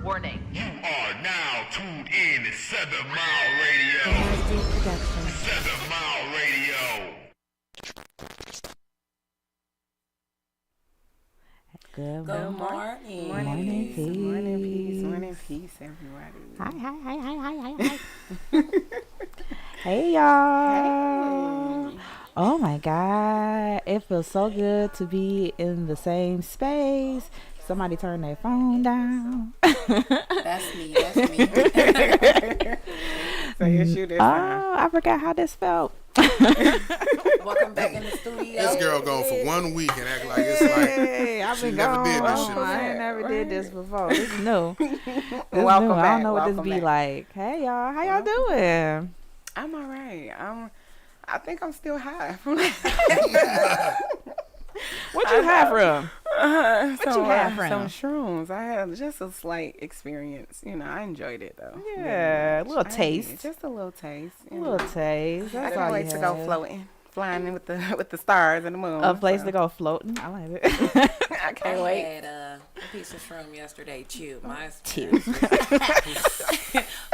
Warning. You are now tuned in to 7 Mile Radio. 7 Mile Radio. Good morning. Morning, peace. Morning, peace, everybody. Hi. Hey, y'all. Hey. Oh, my God. It feels so good to be in the same space. Somebody turn their phone down. That's me. So it's you this time. Oh, I forgot how this felt. Welcome back in the studio. This girl gone for 1 week and act like it's like I've she been never gone. did this shit before. I ain't never did this before. This is new. Welcome new. back. I don't know what this Welcome be back. like. Hey, y'all. How y'all doing? I'm all right. I think I'm still high. What you have from? What you have from? Some shrooms. I had just a slight experience. I enjoyed it though. Yeah, a little taste. Just a little taste. A little taste. I That's can't all wait you to go had. floating, flying in with the stars and the moon. A place so. to go floating. I like it. I can't wait. I had a piece of shroom yesterday too.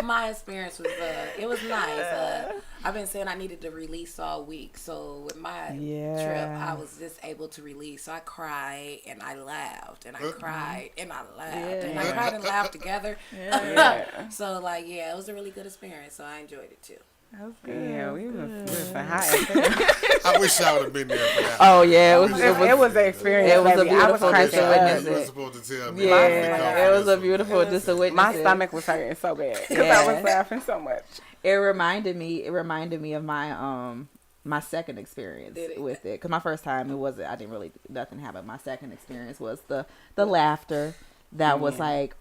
My experience was it was nice. I've been saying I needed to release all week, so with my trip, I was just able to release. So I cried and I laughed and I cried and I laughed and I cried and laughed together. So it was a really good experience. So I enjoyed it too. Yeah, we was high. I wish I would have been there for that. Oh yeah, It was an experience. It was a baby. I was beautiful cracking just to up. witness You were it. supposed to tell me. Yeah, it was a beautiful just to witness My it. stomach was hurting so bad because I was laughing so much. It reminded me of my my second experience with it. Cause my first time I didn't really nothing happen. My second experience was the laughter. That was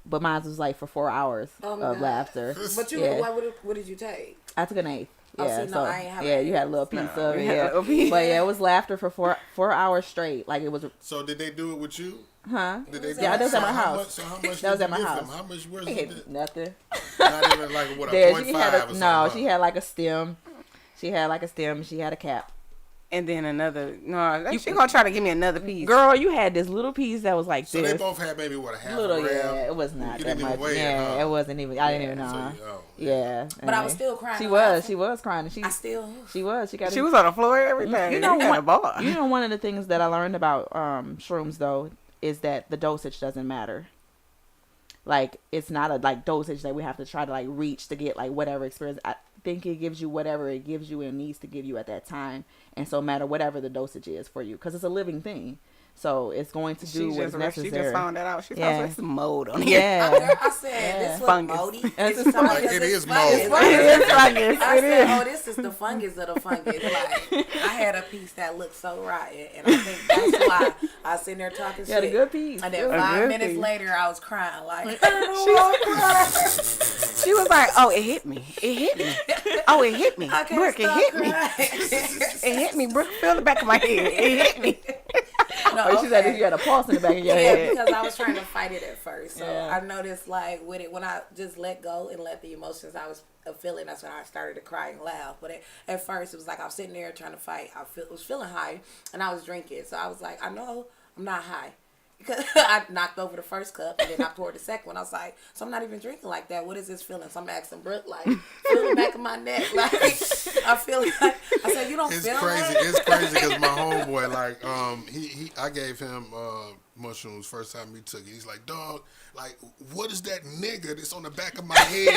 but mine was like for 4 hours of laughter. But what did you take? I took an eighth. Oh, Yeah, see, no, I ain't have yeah, an you had a little piece of it. Yeah, but yeah, it was laughter for 4 hours straight. Like it was. So did they do it with you? Huh? Did they do Yeah, it? that was at my So how house. much- So how much That was did at my you give house. them? How much was They it? had nothing. Not even like a There, 0.5 she had or something. she had like a stem. She had like a stem. She had a cap. And then another. No, she gonna try to give me another piece. Girl, you had this little piece that was like So this. they both had maybe what, a half Little, a gram? yeah, it was not You that didn't much. even weigh Yeah, it, huh? it wasn't even. I didn't even know. Yeah, But I was still crying. She and was. laughing. She was crying. I still. She was. She got. She was on the floor and everything. You know had a what? bar. You know, one of the things that I learned about shrooms though is that the dosage doesn't matter. Like it's not a dosage that we have to try to reach to get whatever experience. I think it gives you whatever it gives you and needs to give you at that time, and so matter whatever the dosage is for you, because it's a living thing. So it's going to do what's necessary. She just found that out. She Yeah. found some mold on here. Yeah. I said this was Fungus. moldy. It's It's Like, it is mold. It is fungus. I It said, is. this is the fungus of the fungus. I had a piece that looked so rotten, and I think that's why I was sitting there talking You had a shit. good piece. And then A 5 good minutes piece. later, I was crying She was like, "Oh, it hit me. It hit me. Oh, it hit me. I can't Brooke, it stop hit me. crying. It hit me. Brooke, feel the back of my head. It hit me." No, She said you had a pulse in the back of your Yeah, head. because I was trying to fight it at first. So Yeah. I noticed with it, when I just let go and let the emotions I was feeling, that's when I started to cry and laugh. But at first, it was like I was sitting there trying to fight. Was feeling high, and I was drinking. So I was like, I know I'm not high. Because I knocked over the first cup and then I poured the second one. I was like, so I'm not even drinking like that. What is this feeling? So I'm asking Brooke, feel the back of my neck. I feel I said, you don't It's feel crazy. that? It's crazy because my homeboy, I gave him mushrooms first time he took it. He's like, dog, what is that nigga that's on the back of my head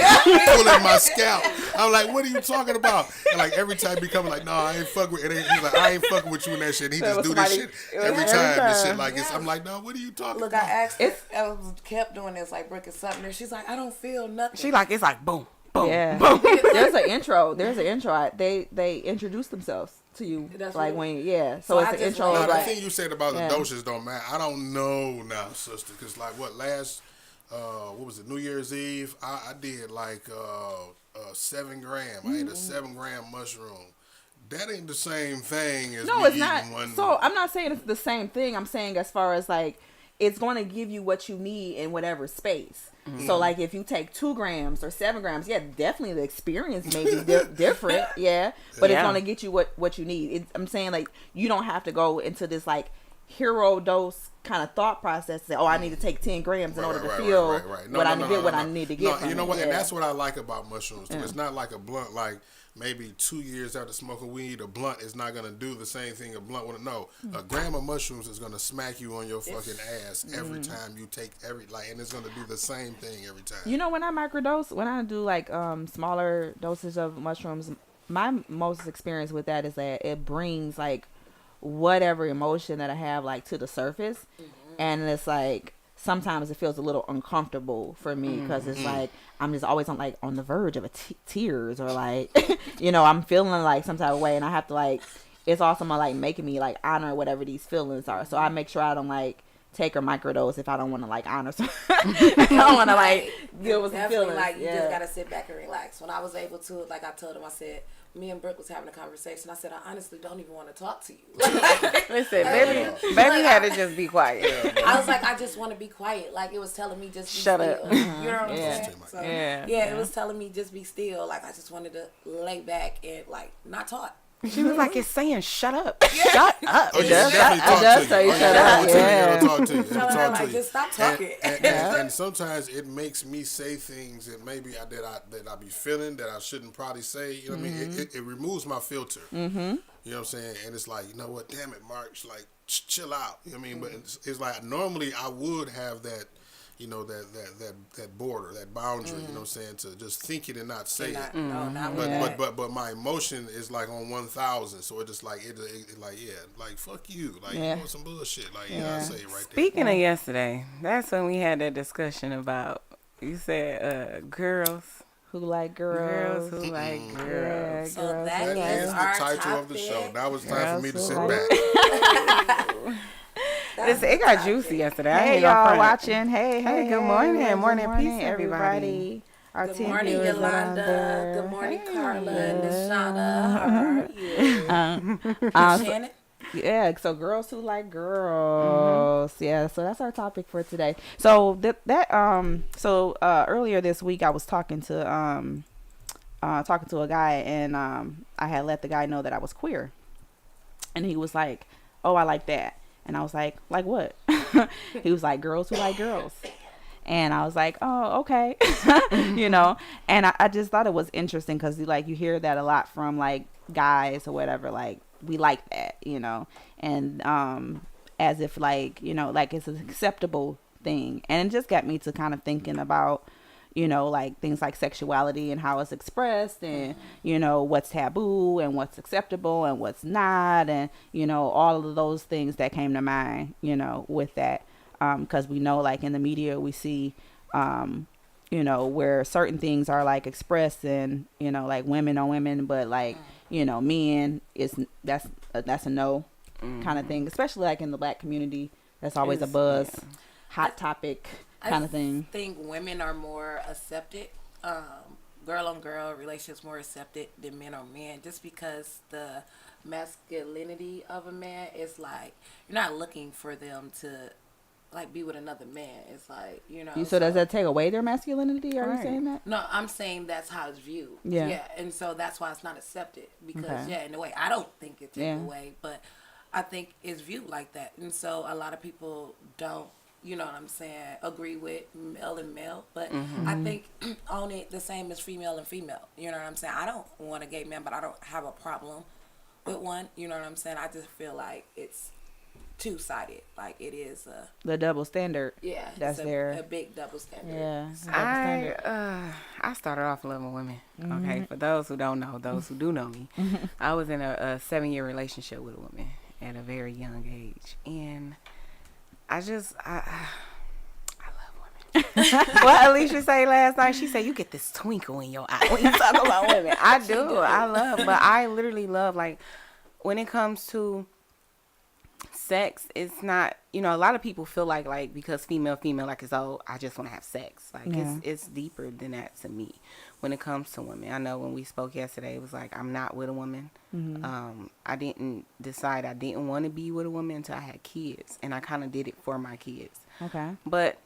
pulling my scalp? I'm like, what are you talking about? And every time he coming no, I ain't fucking with it. He's like, I ain't fucking with you in that shit. And he just do this shit every time. And shit like this. I'm like, no, what are you talking Look, about? I asked her, I kept doing this, Brooke is something there. She's like, I don't feel nothing. She like, it's like boom, boom, Yeah. boom. There's an intro. They introduce themselves to you. That's like what- when it's So an I just intro. Now, like- the Like, thing you said about Yeah. the doses don't matter. I don't know now, sister, because last what was it, New Year's Eve? I did 7 gram. I ate a 7 gram mushroom. That ain't the same thing as no, me it's not. eating one. So I'm not saying it's the same thing. I'm saying as far as it's going to give you what you need in whatever space. So if you take 2 grams or 7 grams, yeah, definitely the experience may be different, yeah, but it's Yeah. going to get you what you need. I'm saying you don't have to go into this hero dose kind of thought process. That, I need to take 10 grams in order to feel what I need to get. No, you know what? Yeah. And that's what I like about mushrooms too. It's not like a blunt. Like maybe 2 years after smoking weed, a blunt is not gonna do the same thing a blunt would. No, a gram of mushrooms is gonna smack you on your fucking ass every time you take and it's gonna do the same thing every time. You know, when I microdose, when I do like smaller doses of mushrooms, my most experience with that is that it brings like whatever emotion that I have like to the surface, and it's like sometimes it feels a little uncomfortable for me because it's like I'm just always on the verge of tears, or like I'm feeling like some type of way, and I have to like it's also like making me like honor whatever these feelings are. So I make sure I don't like take a microdose if I don't want to like honor some. I don't want to like deal with some feelings. Like you just gotta sit back and relax. When I was able to, like I told him, I said, me and Brooke was having a conversation. I said, I honestly don't even want to talk to you. Listen, baby had to just be quiet. I was like, I just want to be quiet. Like it was telling me just be Shut still. up. You know what I'm saying? So, Yeah. it was telling me just be still. Like I just wanted to lay back and like not talk. She was like, it's saying, shut up. Shut up. Oh, yeah, definitely talk to you. Shut up. It'll talk to you. Tell her, like, just stop talking. And sometimes it makes me say things that maybe that I be feeling that I shouldn't probably say. You know what I mean? It removes my filter. You know what I'm saying? And it's like, you know what? Damn it, Mark. It's like, chill out. You know what I mean? But it's like normally I would have that. That border, that boundary, you know what I'm saying, to just think it and not say it. No, not with that. But my emotion is like on 1,000, so it just like it like like fuck you, like you want some bullshit, like I say it right there. Speaking of yesterday, that's when we had that discussion about, you said girls who like girls. who like girls. So girls. that That is is our the title topic. of the show. Now it's time for me to Girls sit who back. Listen, it got juicy yesterday. I Hey ain't gonna y'all front. watching. Hey, good morning. Good Morning, peace, everybody. Our Good 10 morning, viewers Yolanda. are Good morning, Carla and Yeah. Nashana. How are you? Shannon? Yeah, so girls who like girls. Yeah, so that's our topic for today. So earlier this week I was talking to a guy, and I had let the guy know that I was queer. And he was like, "Oh, I like that." And I was like what? He was like, "Girls who like girls." And I was like, "Oh, okay." And I just thought it was interesting because you hear that a lot from like guys or whatever, like we like that, and as if like it's an acceptable thing. And it just got me to kind of thinking about like things like sexuality and how it's expressed, and what's taboo and what's acceptable and what's not, and all of those things that came to mind with that, because we know like in the media we see where certain things are like expressed, and like women on women, but like men that's a no kind of thing, especially like in the Black community. That's always a buzz, hot topic kind of thing. I think women are more accepted. Girl on girl relationships more accepted than men on men, just because the masculinity of a man is like, you're not looking for them to like be with another man. It's like, So does that take away their masculinity? Are you saying that? No, I'm saying that's how it's viewed. Yeah. And so that's why it's not accepted, because in a way I don't think it's taken away, but I think it's viewed like that. And so a lot of people don't, agree with male and male, but I think on it the same as female and female. You know what I'm saying? I don't want a gay man, but I don't have a problem with one. You know what I'm saying? I just feel like it's two-sided. Like it is the double standard. Yeah, that's a big double standard. Yeah, so. I started off loving women. Okay, for those who don't know, those who do know me, I was in a 7-year relationship with a woman at a very young age, and I love women. What Alicia say last night? She said, "You get this twinkle in your eye when you talk about women." I do. I love, but I literally love, like, when it comes to sex, it's not, a lot of people feel like because female, like, it's, oh, I just want to have sex. Like, it's deeper than that to me when it comes to women. I know when we spoke yesterday, it was like, I'm not with a woman. I didn't decide I didn't want to be with a woman until I had kids, and I kind of did it for my kids. Okay. But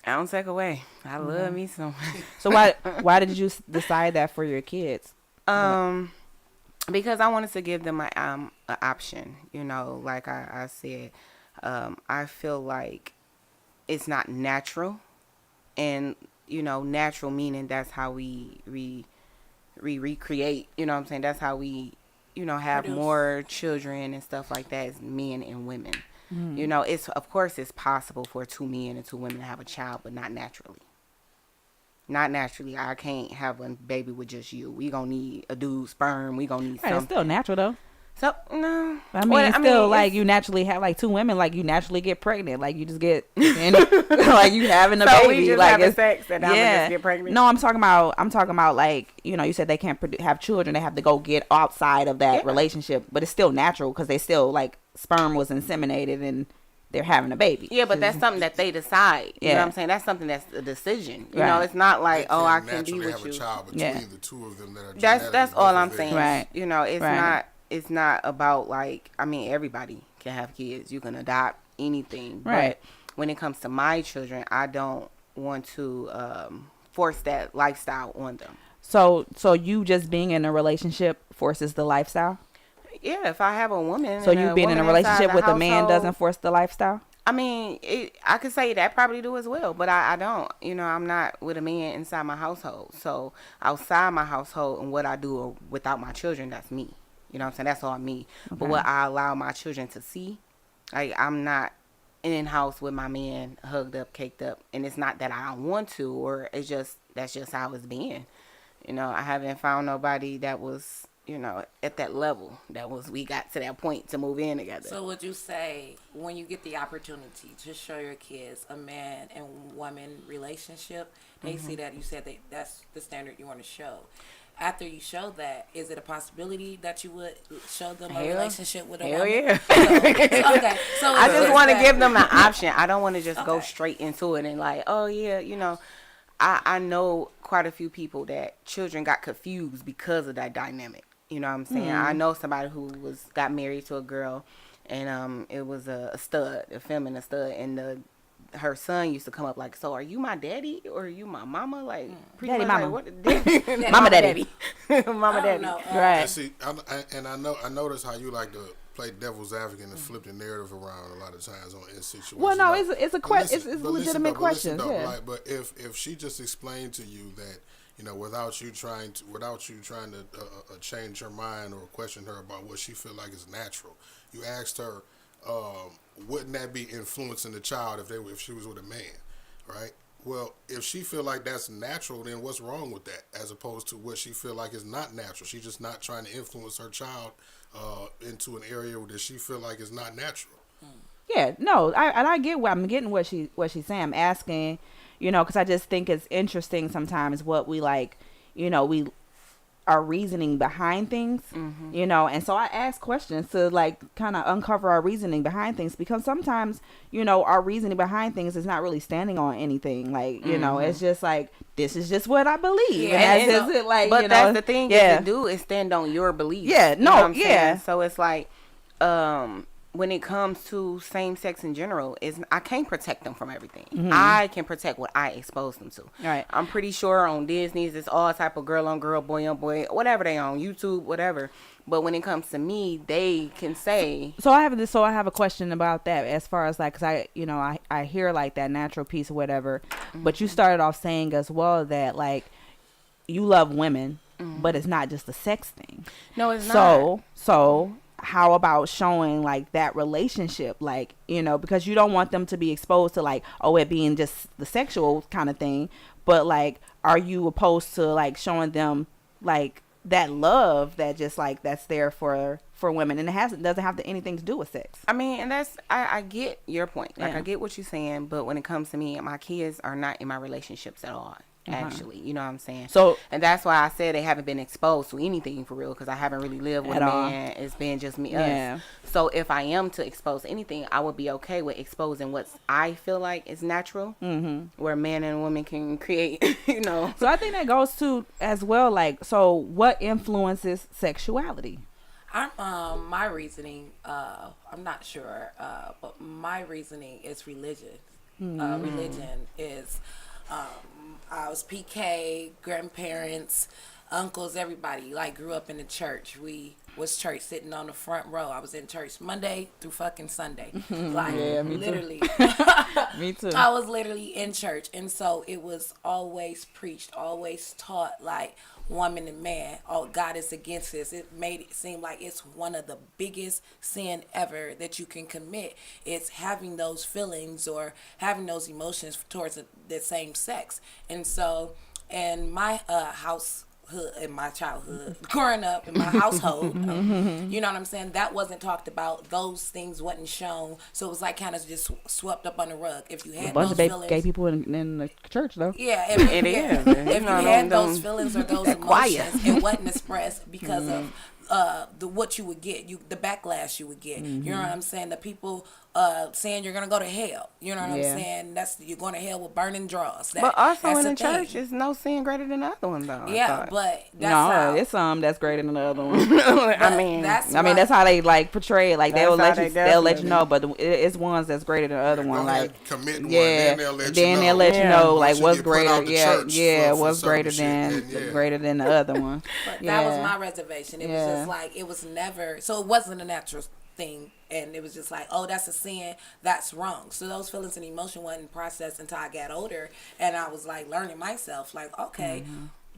I don't take away. I love me some. So why did you decide that for your kids? Because I wanted to give them an option, like I said, I feel like it's not natural, and natural meaning that's how we recreate. You know what I'm saying? That's how we have Produce. more children and stuff like that as men and women. It's of course it's possible for 2 men and 2 women to have a child, but not naturally. Not naturally. I can't have a baby with just you. We gonna need a dude's sperm. We gonna need Right, something. it's still natural though. So no. I mean, Well, it's still like you naturally have like 2 women, like you naturally get pregnant, like you just get, like you having a So baby, we just like having it's, sex and I'm yeah. just get pregnant. No, I'm talking about like you said they can't have children, they have to go get outside of that relationship, but it's still natural because they still like sperm was inseminated and they're having a baby. Yeah, but that's something that they decide. You know what I'm saying? That's something that's a decision. You know, it's not like, They I can't can be naturally with have you. a child between Yeah. the 2 of them that are That's genetically all I'm both saying. Right. It's not about like, I mean, everybody can have kids. You can adopt anything. Right. But when it comes to my children, I don't want to force that lifestyle on them. So you just being in a relationship forces the lifestyle? Yeah, if I have a woman. So you being in a relationship with a man doesn't household, force the lifestyle? I mean, I could say that probably do as well, but I don't. I'm not with a man inside my household. So outside my household and what I do without my children, that's me. You know what I'm saying? That's all me. Okay. But what I allow my children to see, like I'm not in house with my man hugged up, caked up, and it's not that I don't want to, or that's just how it's been. I haven't found nobody that was at that level we got to that point to move in together. So would you say when you get the opportunity to show your kids a man and woman relationship, they see that you said that's the standard you want to show. After you show that, is it a possibility that you would show them a relationship with a Hell woman? yeah. Okay. So I just want to that- give them the option. I don't want to just go Okay. straight into it and like, oh yeah, I know quite a few people that children got confused because of that dynamic. You know what I'm saying? I know somebody who got married to a girl, and it was a stud, a feminine stud, and her son used to come up like, so are you my daddy or are you my mama? Like, pretty Daddy, much mama. like, what? Daddy. Mama, daddy. Mama, I daddy. don't know. Right. And see, I notice how you like to play devil's advocate and flip the narrative around a lot of times in situations. Well, no, Like, it's a but question. listen- It's but listen legitimate though, but listen questions. though, Yeah. like, but if she just explained to you that without you trying to change her mind or question her about what she feel like is natural, you asked her, wouldn't that be influencing the child if she was with a man, right? Well, if she feel like that's natural, then what's wrong with that? As opposed to what she feel like is not natural. She's just not trying to influence her child into an area that she feel like is not natural. Yeah, no, I get what I'm getting what she's saying. I'm asking, because I just think it's interesting sometimes what we like, we our reasoning behind things, and so I ask questions to like kind of uncover our reasoning behind things, because sometimes, our reasoning behind things is not really standing on anything. Like, it's just like, this is just what I believe. Yeah, and that's just it. Like, But that's the thing yeah. to do is stand on your beliefs. Yeah, You know no, what I'm yeah. saying? So it's like, when it comes to same sex in general, I can't protect them from everything. I can protect what I expose them to. Right. I'm pretty sure on Disney's it's all type of girl on girl, boy on boy, whatever they on YouTube, whatever. But when it comes to me, they can say. So I have a question about that, as far as like, cause I hear like that natural piece or whatever, but you started off saying as well that like you love women, but it's not just a sex thing. No, it's not. So how about showing like that relationship, like, because you don't want them to be exposed to like, it being just the sexual kind of thing, but like, are you opposed to like showing them like that love that just like that's there for women, and it doesn't have anything to do with sex? I mean, and that's I get your point. Like, Yeah. I get what you're saying, but when it comes to me, my kids are not in my relationships at all. Actually, you know what I'm saying? So, and that's why I said they haven't been exposed to anything for real, because I haven't really lived with At a all. man. It's been just me, Yeah. us. So if I am to expose anything, I would be okay with exposing what I feel like is natural, where man and woman can create, So I think that goes to as well, like, so what influences sexuality? My reasoning, I'm not sure, but my reasoning is religion. Religion is, I was PK, grandparents, uncles, everybody like grew up in the church. We was church, sitting on the front row. I was in church Monday through fucking Sunday. Like, Yeah, me too. literally. Me too. I was literally in church. And so it was always preached, always taught, like, woman and man, oh, God is against this. It made it seem like it's one of the biggest sin ever that you can commit. It's having those feelings or having those emotions towards the same sex. And so in my house, in my childhood, growing up in my household, you know what I'm saying, that wasn't talked about. Those things wasn't shown, so it was like kind of just swept up on the rug. If you had A bunch those of feelings, gay people in the church though. yeah, if, It yeah, is. if you know, had them- those feelings or those quiet. emotions, it wasn't expressed because of the what you would get, the backlash you would get. You know what I'm saying? The people saying you're gonna go to hell. You know what Yeah. I'm saying? You're going to hell with burning draws. But also that's in the the thing. church, it's no sin greater than the other one, though. I Yeah, thought. but that's No, how. it's some that's greater than the other one. I mean, that's I mean, that's how they like portray it. Like That's they'll how let they you, they'll let you definitely- know, but it's ones that's greater than the other one. Go ahead Like and commit one, yeah, then they'll let you then know. they'll let you Yeah. know Once like you what's get put greater. out the Yeah, church yeah, for what's certain greater shit, than and yeah. greater than the other one. But Yeah. that was my reservation. It was Yeah. just like it was never. So it wasn't a natural thing, and it was just like, oh, that's a sin. That's wrong. So those feelings and emotion wasn't processed until I got older, and I was like learning myself. Like, okay,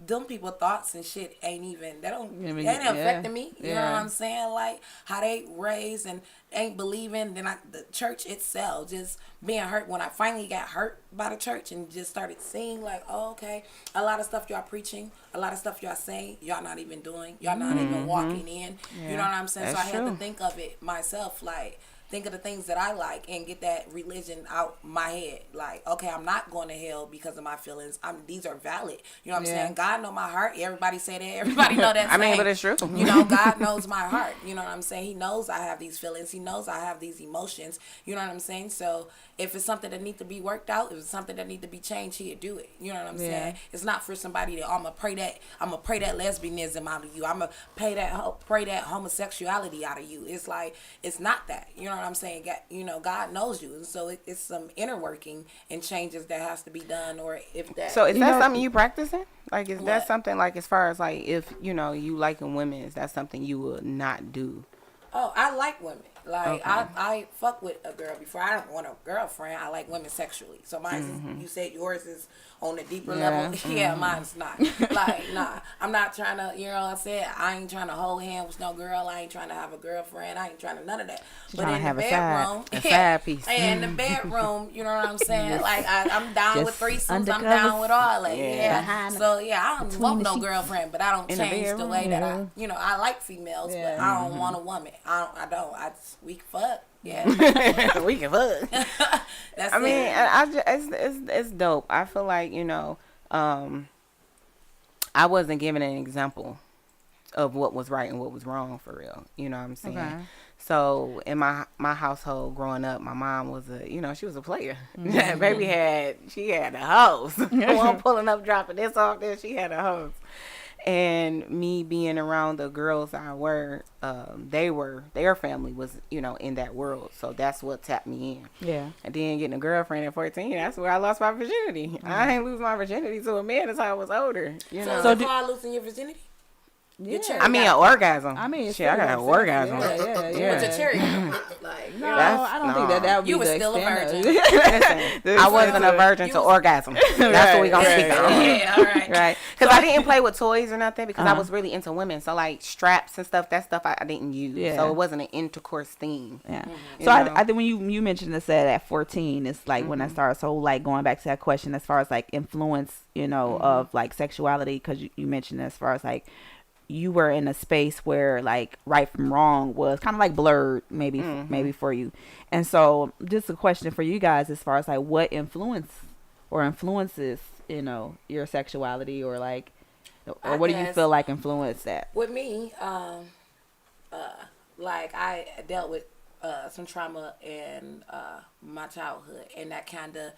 them people thoughts and shit ain't even. They don't. I mean, They ain't yeah. affecting me. You know Yeah. what I'm saying? Like how they raised and ain't believing. Then the church itself just being hurt. When I finally got hurt by the church and just started seeing like, oh, okay, a lot of stuff y'all preaching, a lot of stuff y'all saying, y'all not even doing, y'all not even walking in. You know what I'm saying? So I That's had to true. think of it myself, like think of the things that I like and get that religion out my head. Like, okay, I'm not going to hell because of my feelings. These are valid. You know what I'm Yeah. saying? God know my heart. Everybody say that. Everybody know that. I mean, saying. but it's true. You know, God knows my heart. You know what I'm saying? He knows I have these feelings. He knows I have these emotions. You know what I'm saying? So if it's something that needs to be worked out, if it's something that needs to be changed, he'll do it. You know what I'm Yeah. saying? It's not for somebody that I'm gonna pray that lesbianism out of you. I'm gonna pray that homosexuality out of you. It's like it's not that. You know what I'm saying? God knows you, and so it's some inner working and changes that has to be done. Or if that. So is You that know- something you practicing? Like, is that What? something like as far as like if you liking women, is that something you would not do? Oh, I like women. Like Okay. I fuck with a girl before. I don't want a girlfriend. I like women sexually. So mine Mm-hmm. is, you said yours is on a deeper Yeah. level. Yeah, mine's not. Like, nah. I'm not trying to, I said I ain't trying to hold hands with no girl. I ain't trying to have a girlfriend. I ain't trying to none of that. But tryna in have the a side- bedroom, a side piece. In the bedroom, you know what I'm saying? Like I'm down with Just threesomes. I'm undercovers. down with all that. Yeah. Yeah. Behind So I don't between want the no sheets. girlfriend, but I don't In the change the bedroom, way that yeah. I like females, Yeah. but I don't want a woman. I don't. We can fuck. Yeah. We can fuck. That's I mean, it. I just, it's dope. I feel like I wasn't given an example of what was right and what was wrong for real. You know what I'm saying? Okay. So in my household growing up, my mom was she was a player. Baby she had a hose. One pulling up, dropping this off there. She had a hose. And me being around the girls I were, their family was, in that world. So that's what tapped me in. Yeah. And then getting a girlfriend at 14, that's where I lost my virginity. I ain't lose my virginity to a man until I was older. You know. So So is do- it called losing your virginity? Yeah. cherry- I mean, an orgasm. I mean, it's shit, I got an still like orgasm. sex. Yeah, yeah, With yeah. the cherry. Like, No, That's- I don't think that would be You were the still a extent virgin. of- Listen, I wasn't a virgin You to was- orgasm. That's what we gonna speak on. yeah, all right. Right, because I didn't play with toys or nothing because I was really into women. So like straps and stuff, that stuff I didn't use. Yeah. So it wasn't an intercourse thing. Yeah. You So know? I think when you mentioned this at 14, it's like when I started. So like going back to that question as far as like influence, of like sexuality, because you mentioned as far as like you were in a space where like right from wrong was kind of like blurred maybe for you. And so just a question for you guys as far as like what influences your sexuality or like or what do you guess- feel like influenced that? With me, like I dealt with some trauma in my childhood, and that kind of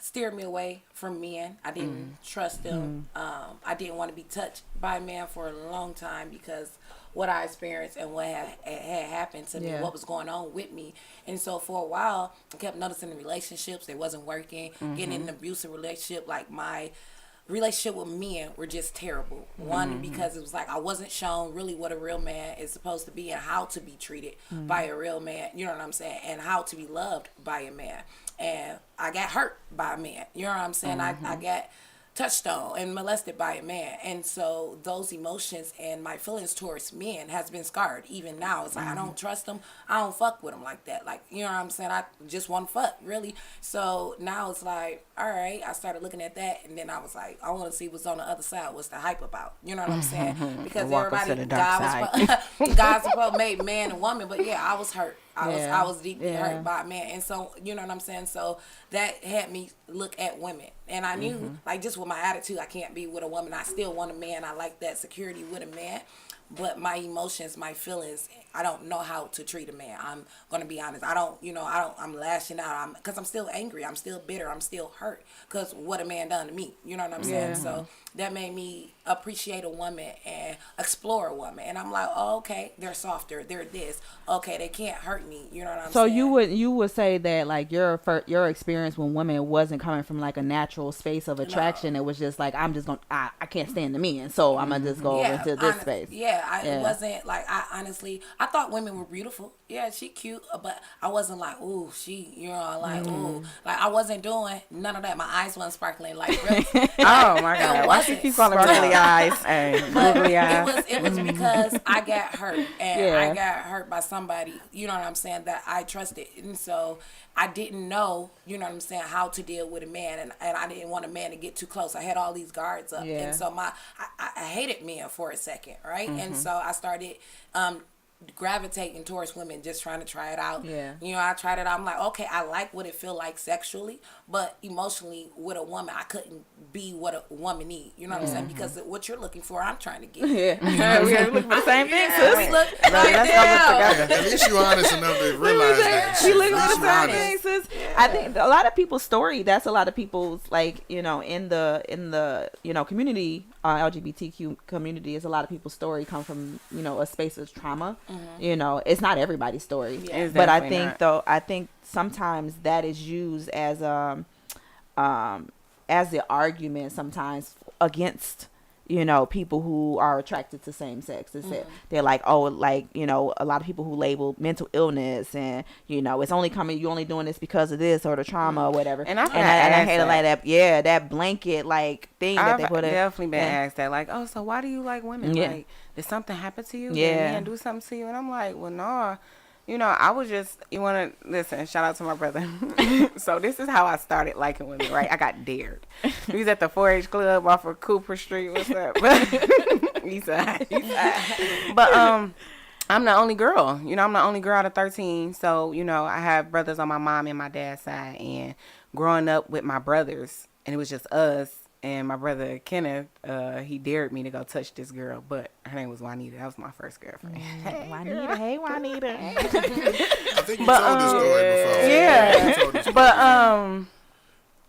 steered me away from men. I didn't trust them. I didn't want to be touched by a man for a long time because what I experienced and what had happened to me, Yeah. what was going on with me. And so for a while, I kept noticing the relationships, they wasn't working, getting in an abusive relationship. Like my relationship with men were just terrible. One, because it was like I wasn't shown really what a real man is supposed to be and how to be treated by a real man, you know what I'm saying, and how to be loved by a man. And I got hurt by a man, you know what I'm saying. I got touched on and molested by a man, and so those emotions and my feelings towards men has been scarred. Even now, it's like I don't trust them, I don't fuck with them like that, like, you know what I'm saying, I just want to fuck, really. So now it's like, all right, I started looking at that, and then I was like, I want to see what's on the other side, what's the hype about, you know what I'm saying, because Walk us to everybody, the dark God's supposed made man and woman, but yeah, I was hurt. I was deeply hurt by a man, and so, you know what I'm saying, so that had me look at women, and I knew, like, just with my attitude, I can't be with a woman. I still want a man. I like that security with a man, but my emotions, my feelings, I don't know how to treat a man. I'm gonna be honest. I'm lashing out. Because I'm still angry. I'm still bitter. I'm still hurt because what a man done to me. You know what I'm saying? So that made me appreciate a woman and explore a woman. And I'm like, oh, okay, they're softer. They're this. Okay, they can't hurt me. You know what I'm saying? So you would say that like your experience when women wasn't coming from like a natural space of attraction. It was just like I can't stand the men, so I'm gonna just go over into this space. It wasn't like I thought women were beautiful. Yeah, she cute, but I wasn't like, ooh, she, you know, like, ooh, like I wasn't doing none of that. My eyes wasn't sparkling like really. Oh my God! Why she keep calling sparkly eyes? Hey, googly eyes. It was because I got hurt, and I got hurt by somebody. You know what I'm saying, that I trusted, and so I didn't know, you know what I'm saying, how to deal with a man, and I didn't want a man to get too close. I had all these guards up, and so I hated men for a second, right? And so I started gravitating towards women, just trying to try it out. You know, I tried it out. I'm like, okay, I like what it feel like sexually, but emotionally with a woman, I couldn't be what a woman need. You know what I'm saying? Because what you're looking for, I'm trying to get. We're looking for the same thing, sis. We look right At least you honest enough to realize that. She looking At for least the you same honest. thing, sis. I think a lot of people's story. That's a lot of people's, like, you know, in the you know, community, LGBTQ community, is a lot of people's story come from, you know, a space of trauma. You know, it's not everybody's story, but I think sometimes that is used as the argument sometimes against, you know, people who are attracted to same sex. They're like, oh, like, you know, a lot of people who label mental illness and, you know, it's only coming, you only doing this because of this or the trauma or whatever. And I hate like that. Yeah, that blanket like thing that they put in. I've definitely been asked that, like, oh, so why do you like women? Like, did something happen to you? Did men do something to you? And I'm like, well, no. You know, I was just, you want to listen, shout out to my brother. So this is how I started liking women, right? I got dared. We was at the 4-H club off of Cooper Street. What's up? Eastside. But I'm the only girl. You know, I'm the only girl out of 13. So, you know, I have brothers on my mom and my dad's side. And growing up with my brothers, and it was just us, and my brother Kenneth, he dared me to go touch this girl, but her name was Juanita. That was my first girlfriend. Hey, Juanita. Hey, Juanita. I think you told this story before. Yeah. You told this story But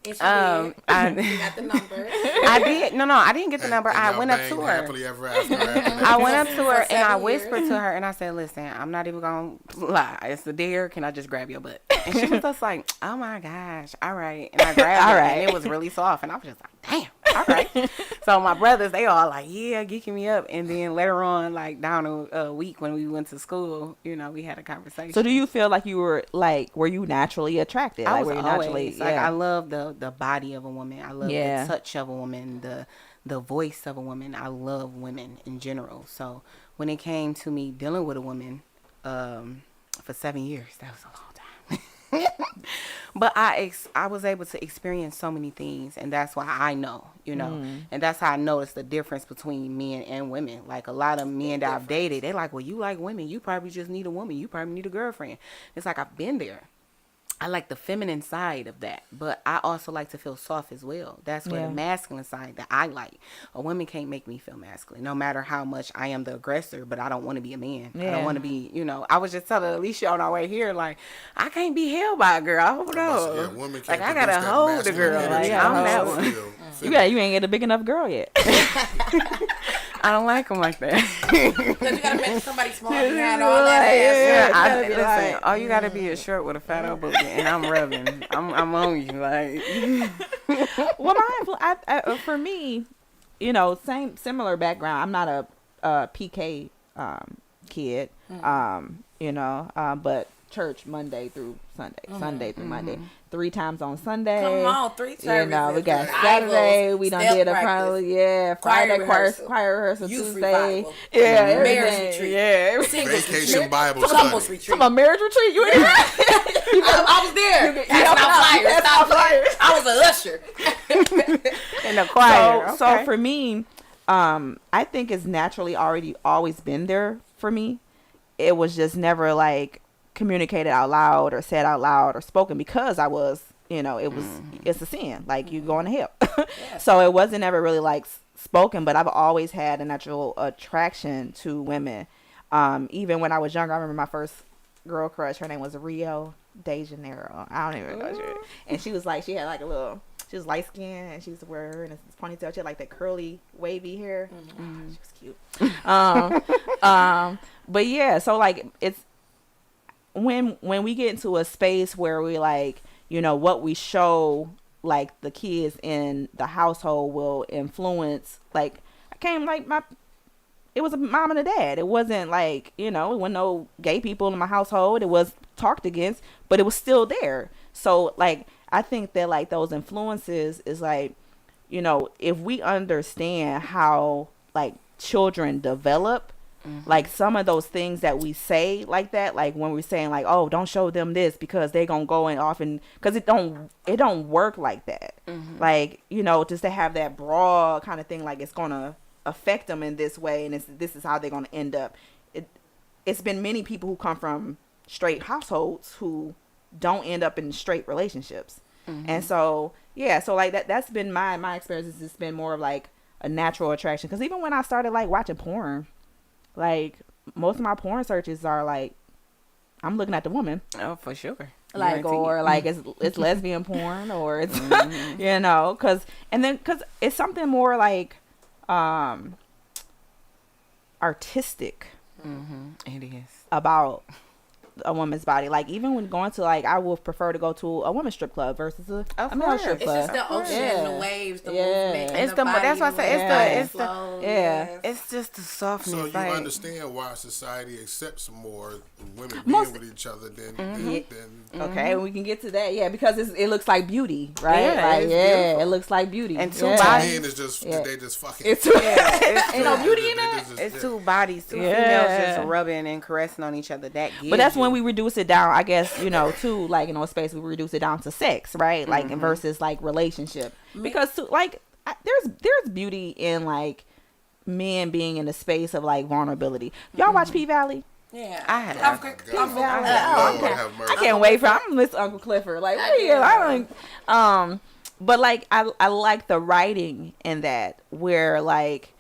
you I got the number. I did. No, I didn't get the number. And I y'all went up banged to her. happily ever after that. I went up to her For and I 7 whispered years. to her and I said, listen, I'm not even going to lie. It's a dare. Can I just grab your butt? And she was just like, oh my gosh. All right. And I grabbed All it right. and it was really soft. And I was just like, damn. All right. So my brothers, they all like, yeah, geeking me up. And then later on, like down a week when we went to school, you know, we had a conversation. So do you feel like you were like, were you naturally attracted? I Like, was were you always, like, yeah. I love the body of a woman. I love the touch of a woman, the voice of a woman. I love women in general. So when it came to me dealing with a woman for 7 years, that was a long time. But I was able to experience so many things, and that's why I know, you know, and that's how I noticed the difference between men and women. Like a lot of men that I've dated, they're like, well, you like women. You probably just need a woman. You probably need a girlfriend. It's like, I've been there. I like the feminine side of that, but I also like to feel soft as well. That's where the masculine side that I like. A woman can't make me feel masculine, no matter how much I am the aggressor, but I don't want to be a man. I don't want to be, you know, I was just telling Alicia on our way here, like, I can't be held by a girl. I don't know. Yeah, women Like, can't I gotta produce that hold the girl. masculine Like, energy. I'm that So one. You ain't get a big enough girl yet. I don't like them like that. Because you gotta make somebody small behind all that ass. Listen, all you gotta be is short with a fat old booty, and I'm rubbing. I'm on you, like. Well, for me, similar background. I'm not a PK kid, but church Monday through Sunday, Sunday through Monday, 3 times on Sunday. Come on, 3 services. We got Revivals, Saturday. We done did a practice, Friday rehearsal, choir rehearsal, youth Tuesday, revival, everything. marriage retreat, singles Vacation retreat, Bible couples study. retreat. From a marriage retreat, you ain't I was there. Passing out flyers. I was a usher. In the choir. So for me, I think it's naturally always been there for me. It was just never like communicated out loud or said out loud or spoken because I was, it's a sin. Like you going to hell. Yeah. So it wasn't ever really like spoken, but I've always had a natural attraction to women. Even when I was younger, I remember my first girl crush. Her name was Rio de Janeiro. I don't even know. And she was like, she had like she was light skinned and she used to wear her in this ponytail. She had like that curly, wavy hair. She was cute. But yeah, so like it's when we get into a space where we like, what we show like the kids in the household will influence. Like it was a mom and a dad. It wasn't like, it wasn't no gay people in my household. It was talked against, but it was still there. So like I think that like those influences is like, if we understand how like children develop, like some of those things that we say like that, like when we're saying like, oh, don't show them this because they gonna go and off and because it don't work like that. Like, just to have that broad kind of thing, like it's gonna affect them in this way and this is how they're gonna end up. It's been many people who come from straight households who don't end up in straight relationships. And so so like that's been my experience. It's just been more of like a natural attraction because even when I started like watching porn, like most of my porn searches are like I'm looking at the woman. Oh, for sure. Like or like it's lesbian porn or it's because it's something more like artistic. It is about a woman's body. Like even when going to like I would prefer to go to a women's strip club versus a male strip It's club. just the ocean, the waves, the movement. It's the body, that's why I say it's Yeah. it's just the softness. So you like, understand why society accepts more women being with each other than Okay, we can get to that. Yeah, because it looks like beauty, right? Yeah, like, it's it looks like beauty. And two to bodies. men it's just they just fucking. It's ain't no beauty in that. It's two bodies, two females just rubbing and caressing on each other. That gives But that's you. when we reduce it down, I guess, to like in a space we reduce it down to sex, right? Like versus like relationship. Because there's beauty in like men being in a space of like vulnerability. Y'all watch P-Valley? Yeah, I had I can't wait for I'm Miss Uncle Clifford. Like but like I like the writing in that where like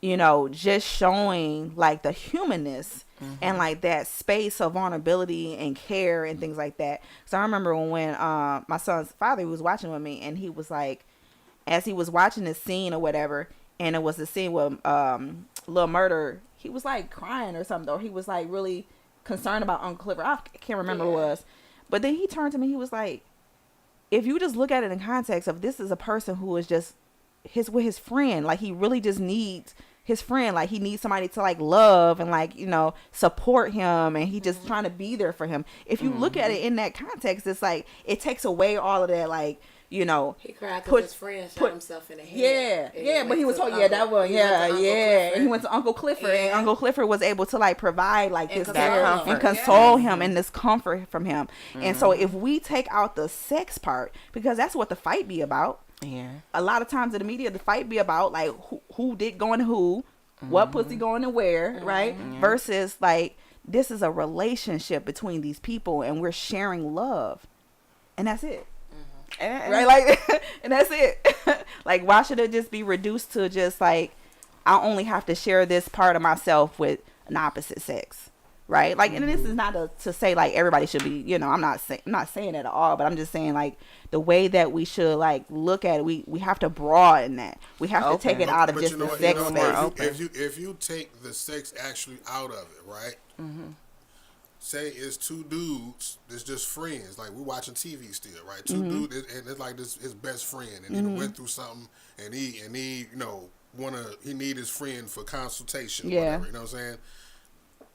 just showing like the humanness and like that space of vulnerability and care and things like that. So I remember when my son's father was watching with me and he was like, as he was watching this scene or whatever, and it was the scene with Lil Murder, he was like crying or something, or he was like really concerned about Uncle Clifford. I can't remember what it was. But then he turned to me, he was like, if you just look at it in context of this is a person who is just with his friend, like he really just needs his friend, like he needs somebody to like love and like support him, and he just trying to be there for him. If you look at it in that context, it's like it takes away all of that, like he cried because his friend shot himself in the head. But he was told, and he went to Uncle Clifford, and Uncle Clifford was able to like provide like this care and console him and this comfort from him. And so if we take out the sex part, because that's what the fight be about. Yeah. A lot of times in the media, the fight be about like who dick going to who, what pussy going to where, right? Versus like this is a relationship between these people, and we're sharing love, and that's it. Right, like, and that's it. Like, why should it just be reduced to just like I only have to share this part of myself with an opposite sex, right? Like, and this is not to say like everybody should be, I'm not saying that at all, but I'm just saying like the way that we should like look at it, we have to broaden that. We have to take it out of just the sex space. If you take the sex actually out of it, right? say it's two dudes that's just friends, like we're watching TV still, right? Two dudes, and it's like this his best friend, and he went through something, and he he need his friend for consultation, whatever. You know what I'm saying?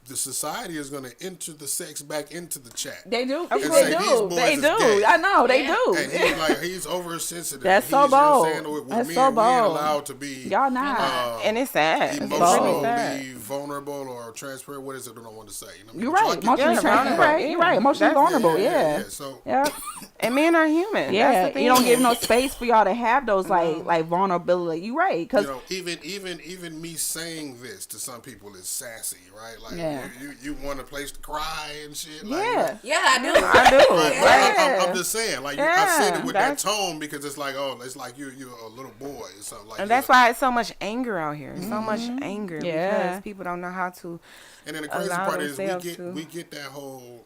The society is going to enter the sex back into the chat. They do. And They say, do. "These boys They is do. gay." I know. They do. And he's oversensitive. That's so He's, you know what bold. I'm saying? With That's men, so we ain't bold. allowed to be Y'all not. And it's sad. It's really emotionally sad. vulnerable or transparent. What is it? I don't want to say. You know what I mean? You're But y'all right. get Emotionally that. transparent. You're right. You're right. Emotionally vulnerable. Yeah. So Yeah. And men are human. Yeah. That's the thing. You don't give no space for y'all to have those like vulnerability. You're right. Cause even me saying this to some people is sassy, right? Like Yeah. you want a place to cry and shit. Like, yeah. Yeah, I do. I do. Right, Yeah. I'm just saying, like Yeah, I said it with that that's- tone because it's like, oh, it's like you're a little boy or something like. And that's why it's so much anger out here. So much anger Yeah. because people don't know how to. And then the crazy allow part is themselves to- we get that whole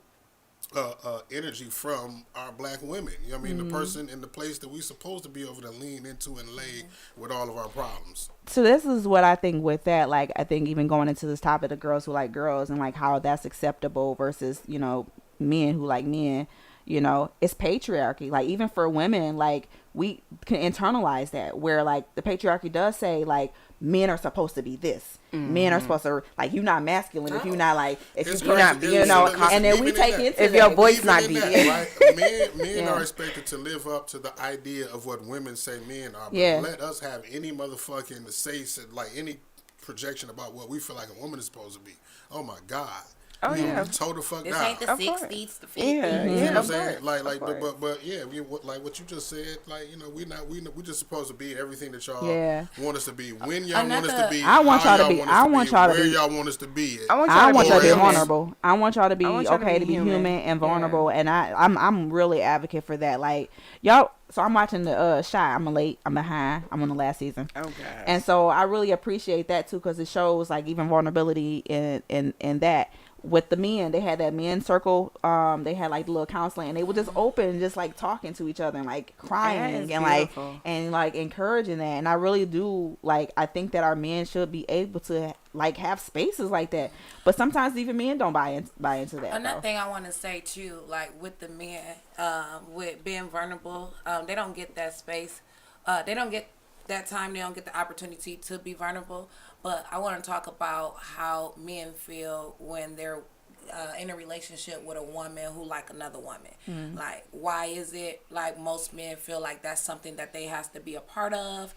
energy from our black women. You know what I mean? The person in the place that we supposed to be able to lean into and lay with all of our problems. So this is what I think with that. Like, I think even going into this topic of girls who like girls and like how that's acceptable versus, you know, men who like men, you know, it's patriarchy. Like, even for women, like, we can internalize that where like the patriarchy does say like men are supposed to be this. Men are supposed to, like, you're not masculine if you're not like, if It's you're not, crazy. you know, Listen, and then we even in take that- into If that. your voice Even not in beat. that, right? Men Yeah. are expected to live up to the idea of what women say men are. But Yeah. let us have any motherfucking say, like any projection about what we feel like a woman is supposed to be. Oh my God. Oh, yeah. We toe the fuck This down. ain't the Of course. 60s, the 50s. Yeah, You yeah, know what I'm of saying? course, Like, of course. but yeah, like what you just said. Like, you know, we just supposed to be everything that y'all Yeah. want us to be. When y'all want us to Another- be, I want how y'all to be- want I us want y'all to where be- y'all want us to be. I want I want y'all to be human. vulnerable. I want y'all to be I want y'all to okay be to be human. human and vulnerable. And I'm really advocate for that. Like, y'all. So I'm watching the Shy. I'm late. I'm behind. I'm on the last season. Oh, God. And so I really appreciate that too, because it shows like even vulnerability in that. With the men, they had that men circle. They had like the little counseling, and they were just open and just like talking to each other and like crying is and beautiful. like encouraging that. And I really do like. I think that our men should be able to like have spaces like that. But sometimes even men don't buy into that. Another though. thing I want to say too, like with the men, with being vulnerable, they don't get that space. They don't get that time. They don't get the opportunity to be vulnerable. But I want to talk about how men feel when they're in a relationship with a woman who like another woman. Like, why is it like most men feel like that's something that they has to be a part of?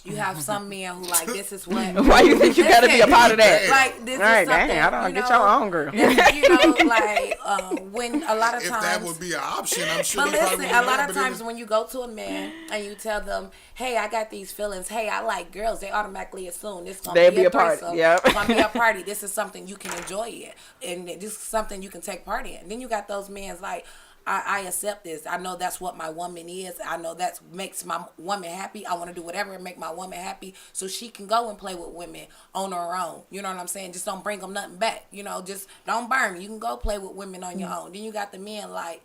You have some men who like, this is what. Why you think you got to be a part of that? Like, this All right, is something. dang, I don't you get know, your own girl. you know, like when a lot of If times. that would be an option, I'm sure. But they probably listen, would a lot have, of but it times was- when you go to a man and you tell them, "Hey, I got these feelings. Hey, I like girls," they automatically assume this gonna They'll be be a a party. threesome. Yep. It's gonna be a party. This is something you can enjoy it, and this is something you can take part in. Then you got those men like, I accept this. I know that's what my woman is. I know that makes my woman happy. I want to do whatever and make my woman happy so she can go and play with women on her own. You know what I'm saying? Just don't bring them nothing back. You know, just don't burn me. You can go play with women on your own. Then you got the men like,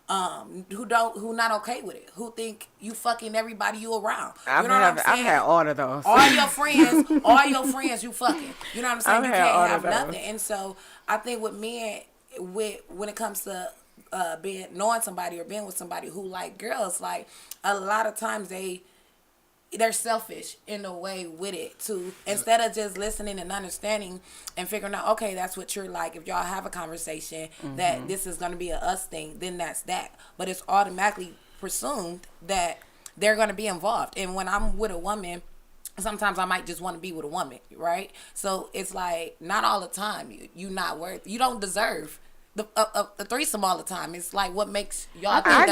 who not okay with it, who think you fucking everybody you around. You know what I'm saying? I've had all of those. all your friends you fucking. You know what I'm saying? I've You had can't all of have those. nothing. And so I think with men, when it comes to knowing somebody or being with somebody who like girls, like a lot of times they're selfish in a way with it too. Instead of just listening and understanding and figuring out, okay, that's what you're like. If y'all have a conversation that this is going to be a us thing, then that's that. But it's automatically presumed that they're going to be involved. And when I'm with a woman, sometimes I might just want to be with a woman, right? So it's like not all the time. You not worth. You don't deserve the threesome all the time. It's like what makes y'all think that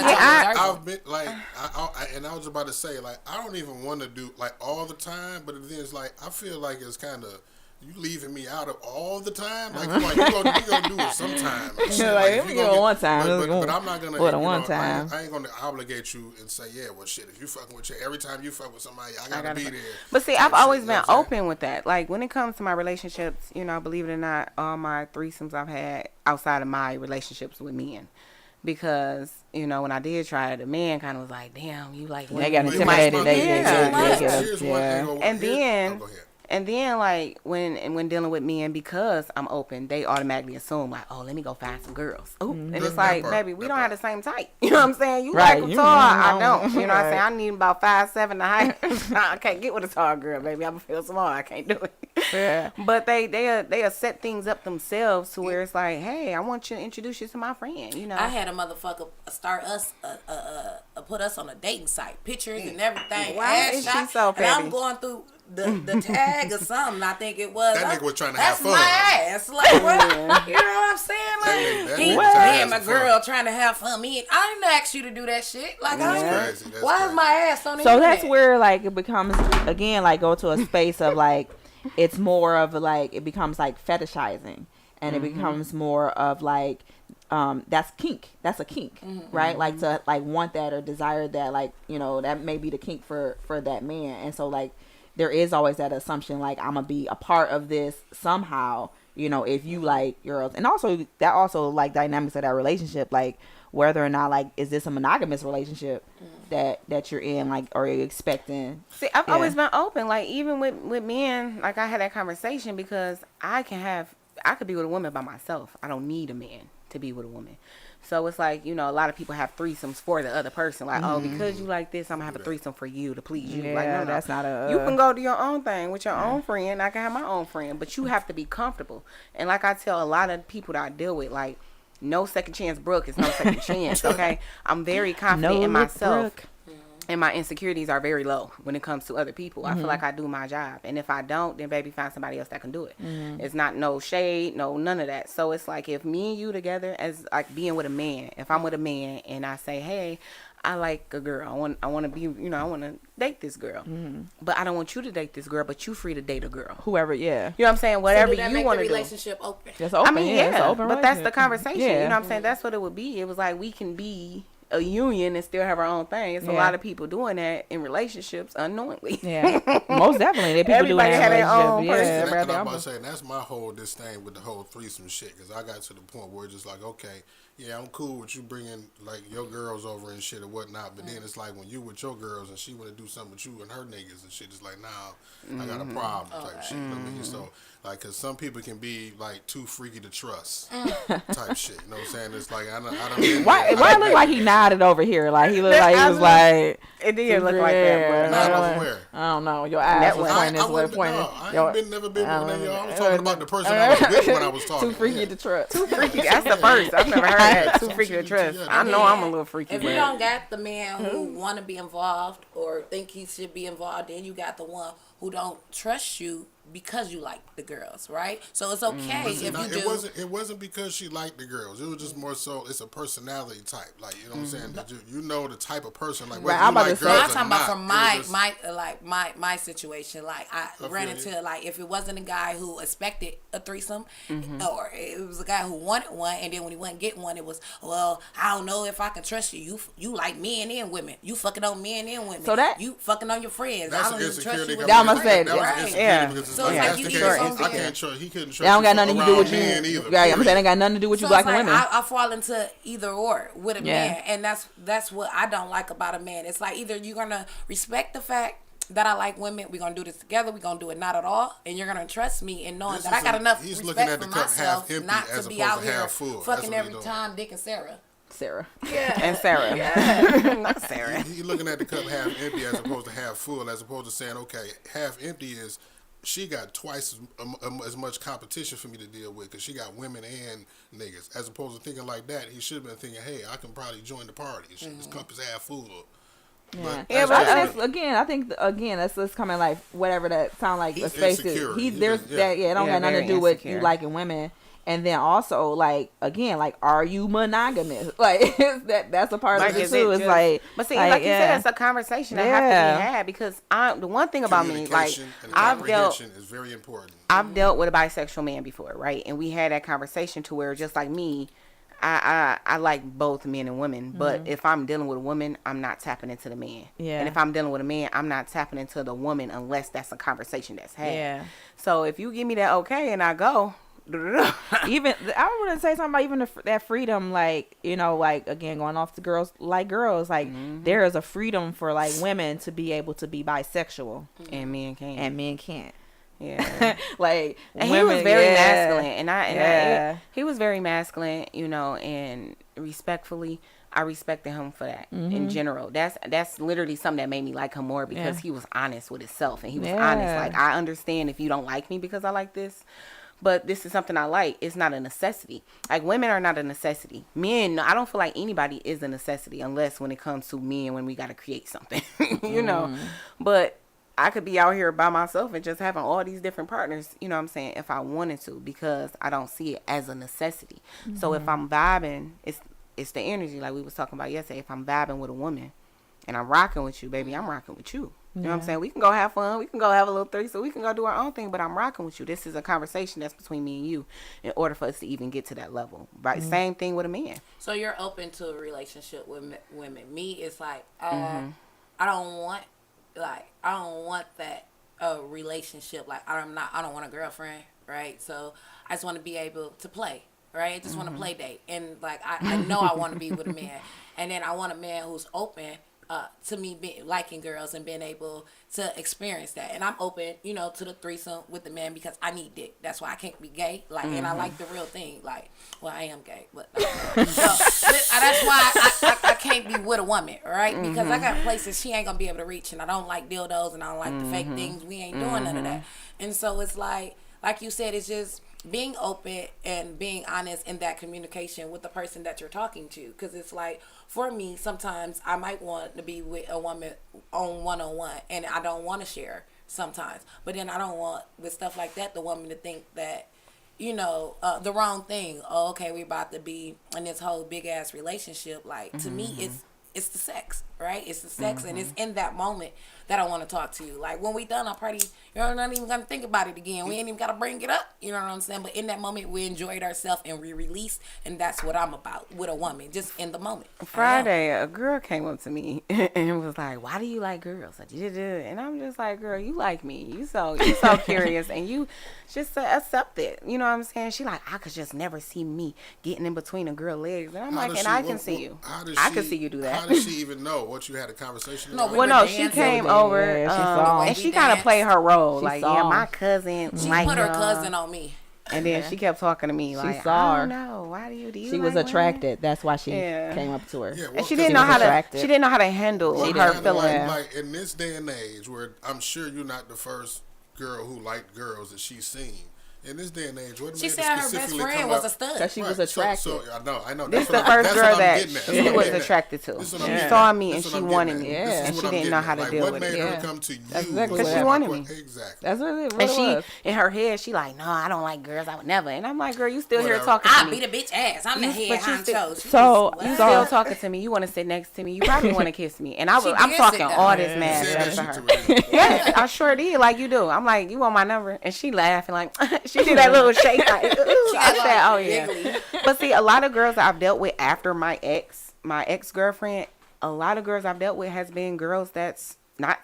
y'all deserve it. I've been like, and I was about to say, like, I don't even want to do like all the time, but then it's like I feel like it's kind of you leaving me out of all the time. Like, you gonna do it sometime. and shit. Like, if we you go gonna one time. but I'm not gonna. What a you know, one time. I ain't gonna obligate you and say, yeah, well, shit. If you fucking with every time you fuck with somebody, I gotta be there. But see, type I've always shit, you been know what I'm saying? open with that. Like when it comes to my relationships, you know, believe it or not, all my threesomes I've had outside of my relationships with men. Because, you know, when I did try it, the man kind of was like, damn, you like They got women. intimidated. But They here's get one thing. And then- go ahead. And then like when dealing with men, because I'm open, they automatically assume like, oh, let me go find some girls. Ooh. And it's That like, part, baby, we that don't have part. the same type. You know what I'm saying? You Right, like them you tall, I don't. don't. You know what I'm saying? Right. I need about 5'7" to height. I can't get with a tall girl, baby. I'm feel small. I can't do it. Yeah. But they set things up themselves to where it's like, hey, I want you to introduce you to my friend. You know, I had a motherfucker start us, put us on a dating site, pictures and everything. Why ass is she shot, so and I'm petty? going through the tag or something. I think it was. That nigga was trying to That's have fun. my ass. Like, what? You know what I'm saying? That Like, nigga me was trying to and my have fun. girl trying to have fun. I didn't ask you to do that shit. Like, That's I crazy. That's why crazy. is my ass on the So internet? that's where like it becomes again like go to a space of like it's more of like it becomes like fetishizing, and it becomes more of like that's kink. That's a kink, right? Like to like want that or desire that, like, you know, that may be the kink for that man. And so like there is always that assumption like I'm gonna be a part of this somehow, you know, if you like girls. And also that also like dynamics of that relationship, like whether or not like is this a monogamous relationship that you're in, like, or are you expecting. See, I've Yeah. always been open. Like even with men, like I had that conversation because I could be with a woman by myself. I don't need a man to be with a woman. So it's like, you know, a lot of people have threesomes for the other person. Like, oh, because you like this, I'm gonna have a threesome for you to please you. Like, Yeah, no, that's not a You can go do your own thing with your own friend. I can have my own friend, but you have to be comfortable. And like I tell a lot of people that I deal with, like, no second chance Brooke is no second chance. Okay, I'm very confident in myself. And my insecurities are very low when it comes to other people. I feel like I do my job. And if I don't, then baby, find somebody else that can do it. It's not no shade, no none of that. So it's like if me and you together as like being with a man, if I'm with a man and I say, hey, I like a girl. I want to be, you know, I want to date this girl. But I don't want you to date this girl, but you free to date a girl. Whoever, yeah. You know what I'm saying? So Whatever did that you make want the to do. relationship open? It's open, I mean, yeah, it's an yeah, open but that's the relationship. conversation. Yeah. You know what I'm saying? That's what it would be. It was like we can be a union and still have our own thing. It's a Yeah. lot of people doing that in relationships unknowingly. Yeah, most definitely. There people doing Everybody that had in their own relationship. person. Yeah, And everybody I'm their about own to say, that's my whole disdain with the whole threesome shit. Because I got to the point where it's just like, okay, yeah, I'm cool with you bringing like your girls over and shit or whatnot. But then it's like when you with your girls and she want to do something with you and her niggas and shit, it's like, nah, I got a problem type shit. You know what I mean? So like, cause some people can be like too freaky to trust type shit. You know what I'm saying? It's like I don't. Why it look like he nodded over here? Like he looked like he was like. It did look like that, but Not I over where? don't know. Your eyes That was was- pointing this I way, wouldn't. pointing. No, I Your- ain't never been with one of y'all. I was I talking don't- about the person I was with when I was talking. Too freaky yeah. to trust. freaky. That's the first. I've never heard that. Too freaky to trust. Yeah, I know I'm a little freaky. If you but- don't got the man who want to be involved or think he should be involved, then you got the one who don't trust you because you like the girls, right? So it's okay if you do. It wasn't because she liked the girls. It was just more so it's a personality type. Like, you know what I'm saying? That you know the type of person. Like, whether Right, I'm you about like to girls say- No, I'm or talking about not, from it was just- my situation. Like I ran feel into like if it wasn't a guy who expected a threesome, or it was a guy who wanted one, and then when he wasn't getting one, it was, well, I don't know if I can trust you. You like men and women. You fucking on men and women. So that- you fucking on your friends. That's I don't an even trust insecurity. you with That your must say- friends. That was Right. insecurity Yeah. because it's So like, it's like that's you the need case. something. I can't trust. He couldn't trust. That don't got you nothing to around do with you. men either, Right, I'm period. saying it got nothing to do with you So liking it's like women. I fall into either or with a Yeah. man, and that's what I don't like about a man. It's like either you're gonna respect the fact that I like women, we're gonna do this together, we're gonna do it not at all, and you're gonna trust me and knowing This that I is got a- enough he's looking respect at for the cup myself half empty not as to be opposed out to here half full. That's fucking what he every doing. time, Dick and Sarah. Sarah. And Sarah. Not Sarah. He looking at the cup half empty as opposed to half full, as opposed to saying, okay, half empty is she got twice as much competition for me to deal with because she got women and niggas. As opposed to thinking like that, he should have been thinking, hey, I can probably join the party. This cup is half full. Yeah, That's but just- I think that's coming like whatever that sound like He's a space. insecure. He He there's just- yeah. that it don't Yeah, got nothing to very do with insecure. you liking women. And then also like again like are you monogamous? Like that's a part Like, of it is too. it It's just- like But see, like you yeah. said, it's a conversation that have Yeah. to be had because the one thing about me, like Communication and I've dealt comprehension is very important. I've dealt with a bisexual man before, right? And we had that conversation to where just like me, I like both men and women. But if I'm dealing with a woman, I'm not tapping into the man. Yeah. And if I'm dealing with a man, I'm not tapping into the woman unless that's a conversation that's had. Yeah. So if you give me that okay and I go, Even I want to say something about even that freedom, like you know, like again going off to girls, like there is a freedom for like women to be able to be bisexual and men can't. and men can't. Yeah. Like, And women, he was very yeah. masculine, Yeah. he was very masculine, you know, and respectfully, I respected him for that. In general, that's literally something that made me like him more because Yeah. he was honest with himself and he was Yeah. honest. Like, I understand if you don't like me because I like this, but this is something I like. It's not a necessity. Like, women are not a necessity. Men, I don't feel like anybody is a necessity unless when it comes to men when we got to create something, you know. But I could be out here by myself and just having all these different partners, you know what I'm saying, if I wanted to, because I don't see it as a necessity. So if I'm vibing, it's the energy like we was talking about yesterday. If I'm vibing with a woman and I'm rocking with you, baby, I'm rocking with you. You know what I'm saying? We can go have fun. We can go have a little threesome. We can go do our own thing, but I'm rocking with you. This is a conversation that's between me and you in order for us to even get to that level. Right? Same thing with a man. So you're open to a relationship with women. Me, it's like, I don't want that relationship. Like, I don't want a girlfriend, right? So I just want to be able to play, right? I just want to play date. And like, I know I want to be with a man. And then I want a man who's open to me liking girls and being able to experience that. And I'm open, you know, to the threesome with the man because I need dick. That's why I can't be gay. Like, and I like the real thing. Like, well, I am gay, but so that's why I can't be with a woman, right? Because I got places she ain't gonna be able to reach, and I don't like dildos, and I don't like the fake things. We ain't doing none of that. And so it's like you said, it's just being open and being honest in that communication with the person that you're talking to. Because it's like, for me, sometimes I might want to be with a woman on one-on-one, and I don't want to share sometimes. But then I don't want, with stuff like that, the woman to think that, you know, the wrong thing. Oh, okay, we about to be in this whole big-ass relationship. Like, to me, it's the sex, right? It's the sex, and it's in that moment that I want to talk to you. Like, when we done our party, you're not even going to think about it again. We ain't even got to bring it up. You know what I'm saying? But in that moment, we enjoyed ourselves and we released, and that's what I'm about with a woman, just in the moment. Friday, a girl came up to me and was like, "Why do you like girls?" And I'm just like, "Girl, you like me. You so curious, and you just accept it." You know what I'm saying? She like, "I could just never see me getting in between a girl's legs," and I'm like, "And I can see you. I can see you do that." How did she even know what you had a conversation No, about? we Well, were no, she dancing. came over, Yeah, she saw. and We she kind of danced. played her role. She Like, saw. yeah, my cousin, She like, put her cousin on me. and then she kept talking to me like, saw "I her. don't know, why do you She was like attracted. That's why she Yeah. came up to her. Yeah, well, And she 'cause didn't know was how to. attracted. She didn't know how to handle Well, her kinda feeling. like in this day and age, where I'm sure you're not the first girl who liked girls that she's seen. In this day and age, what She man said her best specifically friend come was up- a stud. Because she was Right, attracted. So I know. This That's the what first that's girl what I'm that getting at. That's she what I'm was getting at. attracted to. This is what She I'm getting saw at. me and This is she what I'm wanted getting me, at. This is and what she I'm didn't getting know at. how to Like, deal what with made it. her Yeah. come to you? That's exactly Because what she wanted me. Exactly. That's what it And really she, was. in her head, she like, "No, I don't like girls. I would never." And I'm like, "Girl, you still here Whatever. talking to I me? beat a bitch ass. I'm the head but you still- honcho. She So, was- You what? still talking to me? You want to sit next to me? You probably want to kiss me." And I'm She talking did sit down. all this You mad said stuff that to shit her. to her. Yes, I sure did, like you do. I'm like, "You want my number?" And she laughing like, she did that little shake. Like, I said, "Oh yeah." Giggly. But see, a lot of girls that I've dealt with after my ex-girlfriend, a lot of girls I've dealt with has been girls that's not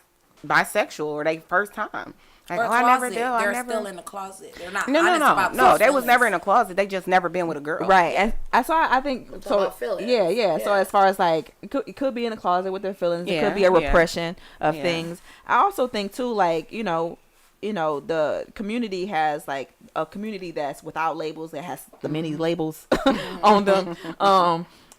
bisexual or they first time. Like, Or "Oh, I never closet. deal. I They're never." still in the closet. They're not No, honest about no. They their was never in feelings. a closet. They just never been with a girl. Right, and I saw. I think so. about feelings. Yeah. So Yeah. as far as like, it could be in a closet with their feelings. It Yeah, could be a yeah. repression of Yeah. things. I also think too, like the community has like a community that's without labels, that has the many labels on them.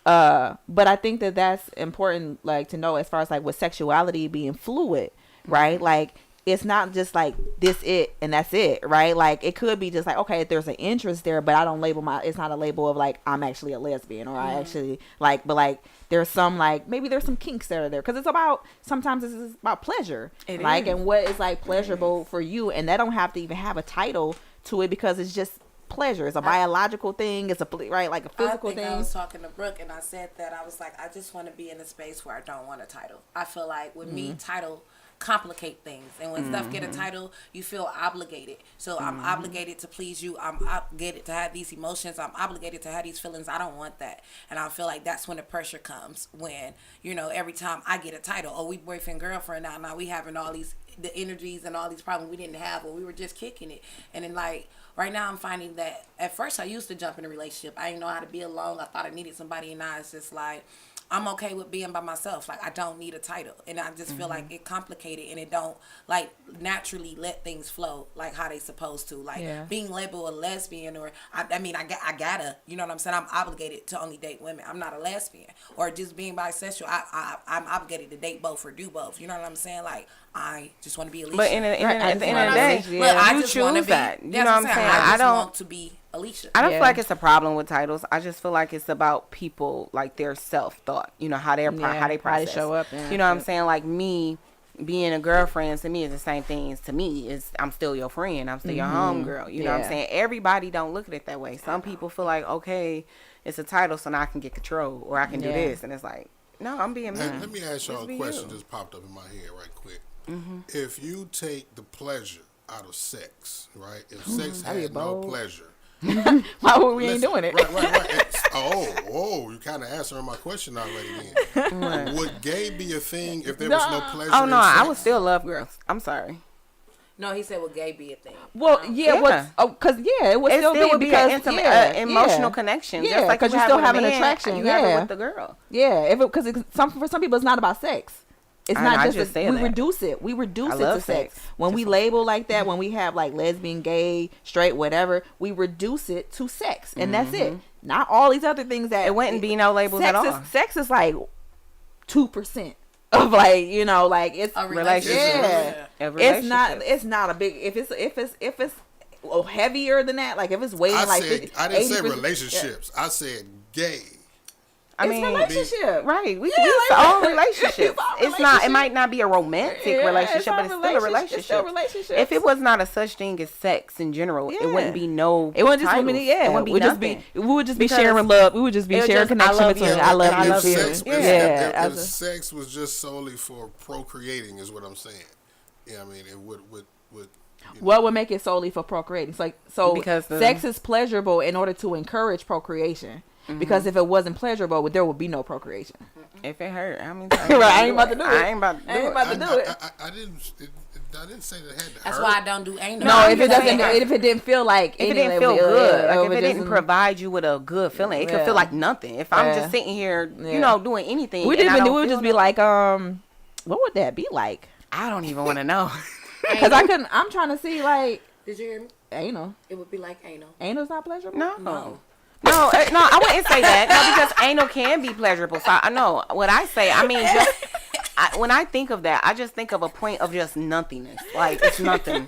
But I think that that's important, like, to know as far as like with sexuality being fluid, right? Like, it's not just like this it and that's it, right? Like, it could be just like, okay, there's an interest there, but I don't label it's not a label of like I'm actually a lesbian, or I actually like, but like there's some, like, maybe there's some kinks that are there, because sometimes it's about pleasure, It like, is. and what is like pleasurable for you, and that don't have to even have a title to it, because it's just pleasure. It's a biological thing. It's right, like a physical I think thing. I was talking to Brooke and I said that I was like, I just want to be in a space where I don't want a title. I feel like with me, title complicate things, and when stuff get a title, you feel obligated. So I'm obligated to please you. I'm obligated to have these emotions. I'm obligated to have these feelings. I don't want that, and I feel like that's when the pressure comes. When every time I get a title, oh, we boyfriend girlfriend now. Now we having all these the energies and all these problems we didn't have when we were just kicking it, and then like. Right now, I'm finding that at first I used to jump in a relationship. I didn't know how to be alone. I thought I needed somebody, and now it's just like I'm okay with being by myself. Like, I don't need a title. And I just feel like it complicated and it don't, like, naturally let things flow like how they supposed to. Like, being labeled a lesbian or, I mean, I gotta, you know what I'm saying? I'm obligated to only date women. I'm not a lesbian. Or just being bisexual, I'm obligated to date both or do both. You know what I'm saying? Like, I just want to be Alicia. But at the end of the day, Look, I you just want to choose be, that. You know that's what I'm saying? I just don't want to be Alicia. I don't feel like it's a problem with titles. I just feel like it's about people, like their self thought. You know how how they process. show up. You know what I'm saying? Like me being a girlfriend to me is the same thing. To me is I'm still your friend. I'm still your homegirl. You know what I'm saying? Everybody don't look at it that way. Some people feel like, okay, it's a title, so now I can get control or I can do this, and it's like, no, I'm being me. Let me ask y'all a question. Just popped up in my head right quick. If you take the pleasure out of sex, right? If sex had no pleasure, why would we ain't doing it? Right. You kind of answering my question already. Then would gay be a thing if there was no pleasure? Oh no, in sex? I would still love girls. I'm sorry. No, he said, "Would gay be a thing?" Well, because it would still be because an intimate, emotional connection. Yeah, because you still have an attraction. You have it with the girl. Yeah, because for some people it's not about sex. It's not just we reduce it. We reduce it to sex. When we label like that, when we have like lesbian, gay, straight, whatever, we reduce it to sex, and that's it. Not all these other things that it wouldn't be no labels at all. Sex is like 2% of like like it's a relationship. Yeah, a relationship. It's not a big if it's heavier than that. Like if it's weighing I didn't say relationships. I said gay. I mean, relationship, right? It's all relationships. It's not. It might not be a romantic relationship, but it's still a relationship. It's still relationship. If it was not a such thing as sex in general, it wouldn't be no. It wouldn't just titles. be. Yeah, it wouldn't be nothing. We would just be sharing love. We would just be sharing connection between. I love you. If sex was just solely for procreating, is what I'm saying. Yeah, I mean, it would. What would make it solely for procreating? Because sex is pleasurable in order to encourage procreation. Because if it wasn't pleasurable, there would be no procreation. If it hurt, I mean, I ain't about to do it. I ain't about to do it. I didn't say that it had to hurt. That's why I don't do anal. No, if it didn't feel like, if it didn't feel good, like if it didn't provide you with a good feeling, it could feel like nothing. If I'm just sitting here, doing anything, we would just be like, what would that be like? I don't even want to know. Because I'm trying to see like. Did you hear me? Anal. It would be like anal. Anal's not pleasurable? No, I wouldn't say that. No, because anal can be pleasurable. So I know what I say. I mean, when I think of that, I just think of a point of just nothingness. Like it's nothing.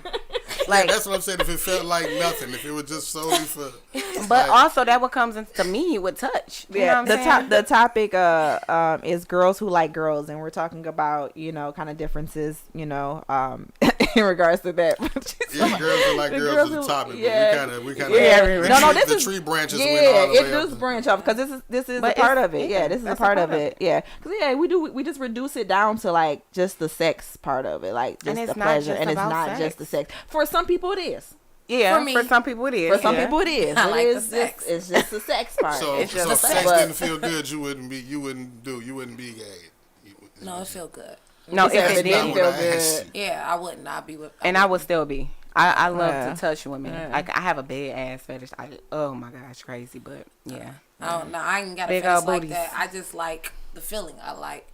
Like that's what I'm saying. If it felt like nothing, if it was just solely for. But also that what comes into me with touch. You know what I'm saying? The topic is girls who like girls, and we're talking about kind of differences in regards to that. Yeah, girls who like girls is the topic. Yeah, we kind of this the is tree branches. Yeah, it does branch off because this is a part of it. Yeah, this is a part of it. Yeah, because we just reduce it down to like just the sex part of it, like just the pleasure, and it's not just the sex. For some people, it is. Yeah, for some people it is. For some people it is. I like the sex. It's just the sex part. So it's just if sex didn't feel good, you wouldn't be gay. No, it felt good. No, if it didn't feel good, I wouldn't. I'd be with. And I would still be. I love to touch women. Like I have a big ass fetish. Oh my gosh, crazy, but yeah. Oh no, I ain't got a fetish like that. I just like the feeling. I like.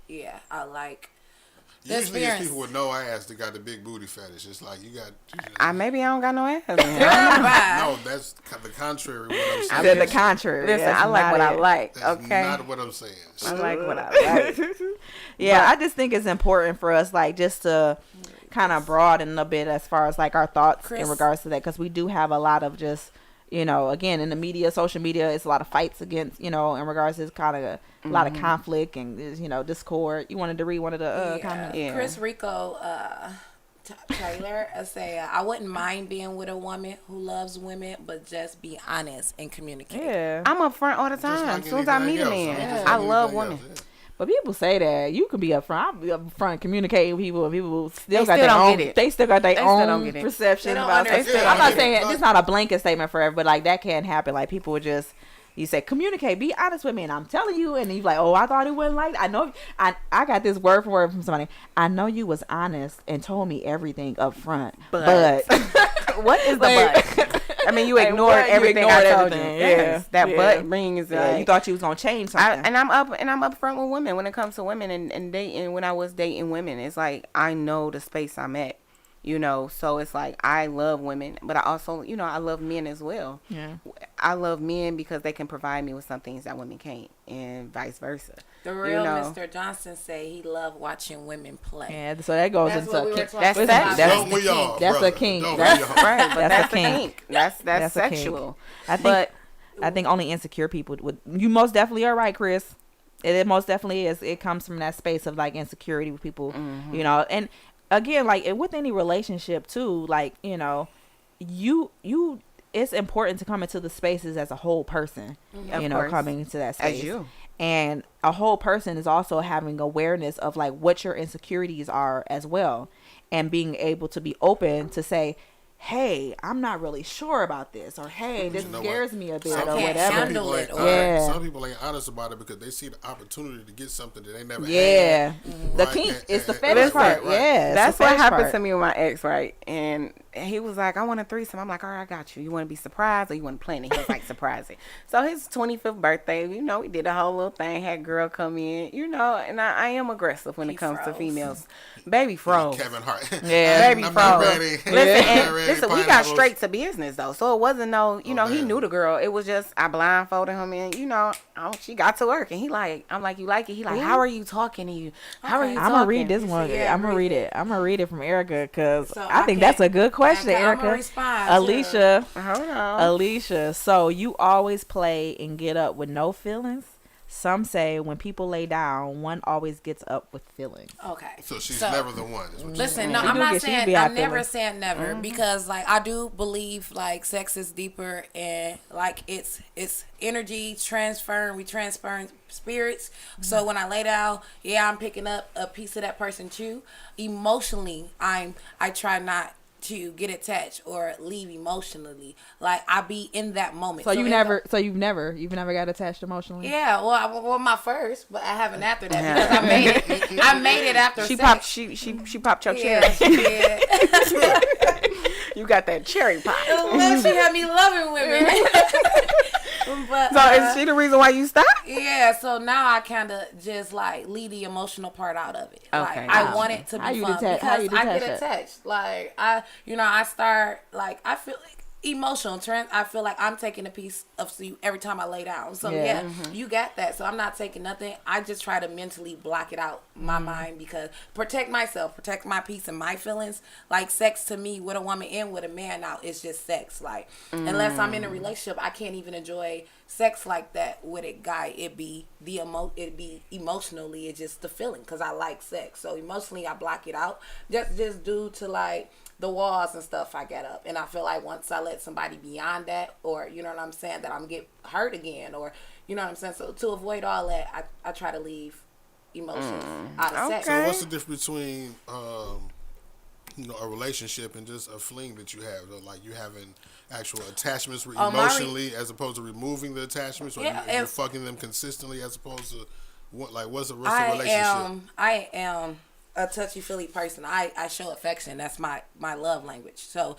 Usually it's people with no ass that got the big booty fetish. It's like you got. Maybe I don't got no ass. No, that's the contrary. What I'm saying. I said the contrary. Listen, I like what I like. That's okay, not what I'm saying. I like what I like. Yeah, I just think it's important for us, like, just to kind of broaden a bit as far as like our thoughts in regards to that, because we do have a lot of just. Again, in the media, social media, it's a lot of fights against, in regards to kind of a lot of conflict and, discord. You wanted to read one of the comments? Yeah. Chris Rico Taylor say, I wouldn't mind being with a woman who loves women, but just be honest and communicate. Yeah. I'm upfront all the time. As soon as I meet a man, I love women. But people say that you can be upfront. I'll be upfront communicating with people, and people still got their own perception about it. I'm not saying it's not a blanket statement for everybody. Like that can't happen. Like people would just say communicate, be honest with me, and I'm telling you, and you're like, oh, I thought it wasn't like that. I know. I got this word for word from somebody. I know you was honest and told me everything up front, but what is the but? I mean, you Like, ignored what? You everything ignored I told everything. you. Yes, that Yeah. butt ring is Yeah, like, you thought you was gonna change something. and I'm up front with women when it comes to women and dating. When I was dating women, it's like I know the space I'm at, you know. So it's like I love women, but I also, you know, I love men as well. Yeah. I love men because they can provide me with some things that women can't, and vice versa. The real You know. Mr. Johnson say he loved watching women play. Yeah, so that goes That's into what we were kink. talking That's about. sex. Don't the we all, kink. That's a brother? kink. Don't That's we all? Right, but That's that's a a kink. kink. That's That's a kink. sexual. I think But I think only insecure people would. You most definitely are right, Chris. It most definitely is. It comes from that space of like insecurity with people, you know. And again, like with any relationship too, like you know, you. It's important to come into the spaces as a whole person. Of You know, course. coming into that space. as you. And a whole person is also having awareness of like what your insecurities are as well, and being able to be open to say, hey, I'm not really sure about this, or hey, this know scares what? me a bit, I or can't whatever. handle it, or- Yeah. Some people ain't honest about it because they see the opportunity to get something that they never Yeah, had. the Right? kink, And- it's the and- fetish Listen, part. right. Yeah, it's That's the what fetish happened part. to me with my ex, right? And he was like, I want a threesome. I'm like, all right, I got you. You want to be surprised or you want to plan it? He was like, surprise it. So his 25th birthday, you know, we did a whole little thing, had girl come in, you know, and I am aggressive when He it comes to froze. females. Baby froze. Kevin Hart. Yeah. Baby I'm froze. not ready. Listen, I'm and not ready. listen, we got Pineapples. straight to business though, so it wasn't no, you know, he damn. knew the girl. It was just I blindfolded him, and you know, she got to work, and he like, I'm like, you like it? He like, how are you talking to you? How are Okay. you I'm talking? gonna read this one. Yeah, I'm gonna read read it. I'm gonna read it from Erica because So I think I that's a good question, I'ma Erica. respond, too. Alicia, Hold on. Alicia. So you always play and get up with no feelings. Some say when people lay down, one always gets up with feelings. Okay. So she's never the one. Is what you're Listen, saying. no, She I'm do not get- she saying, be out I'm never feeling. saying never, because like I do believe like sex is deeper and like it's energy transferring, we transferring spirits. So when I lay down, yeah, I'm picking up a piece of that person too. Emotionally, I try not to get attached or leave emotionally. Like I be in that moment. So in you've the- never got attached emotionally. Yeah, well, my first, but I haven't after that because I made it. I made it after She sex. popped. She popped your Yeah, cherry. she did. You got that cherry pop. Well, she had me loving women. But So is she the reason why you stopped? yeah, so now I kind of just like leave the emotional part out of it. Like Okay. I want it to be How you fun how because you I get detach that? attached. Like I start like I feel like emotional trend. I feel like I'm taking a piece of you every time I lay down. So Yeah. yeah, you got that. So I'm not taking nothing. I just try to mentally block it out my mind because protect myself, protect my peace and my feelings. Like sex to me with a woman and with a man now, it's just sex. Like unless I'm in a relationship, I can't even enjoy sex like that with a guy. It'd be emotionally, it's just the feeling because I like sex. So emotionally, I block it out just due to like the walls and stuff I get up. And I feel like once I let somebody beyond that, or you know what I'm saying, that I'm get hurt again, or you know what I'm saying. So to avoid all that, I try to leave emotions out of sex. So what's the difference between a relationship and just a fling that you have? Like you having actual attachments emotionally as opposed to removing the attachments, or you're fucking them consistently as opposed to what's a relationship? I am a touchy-feely person. I show affection. That's my love language. So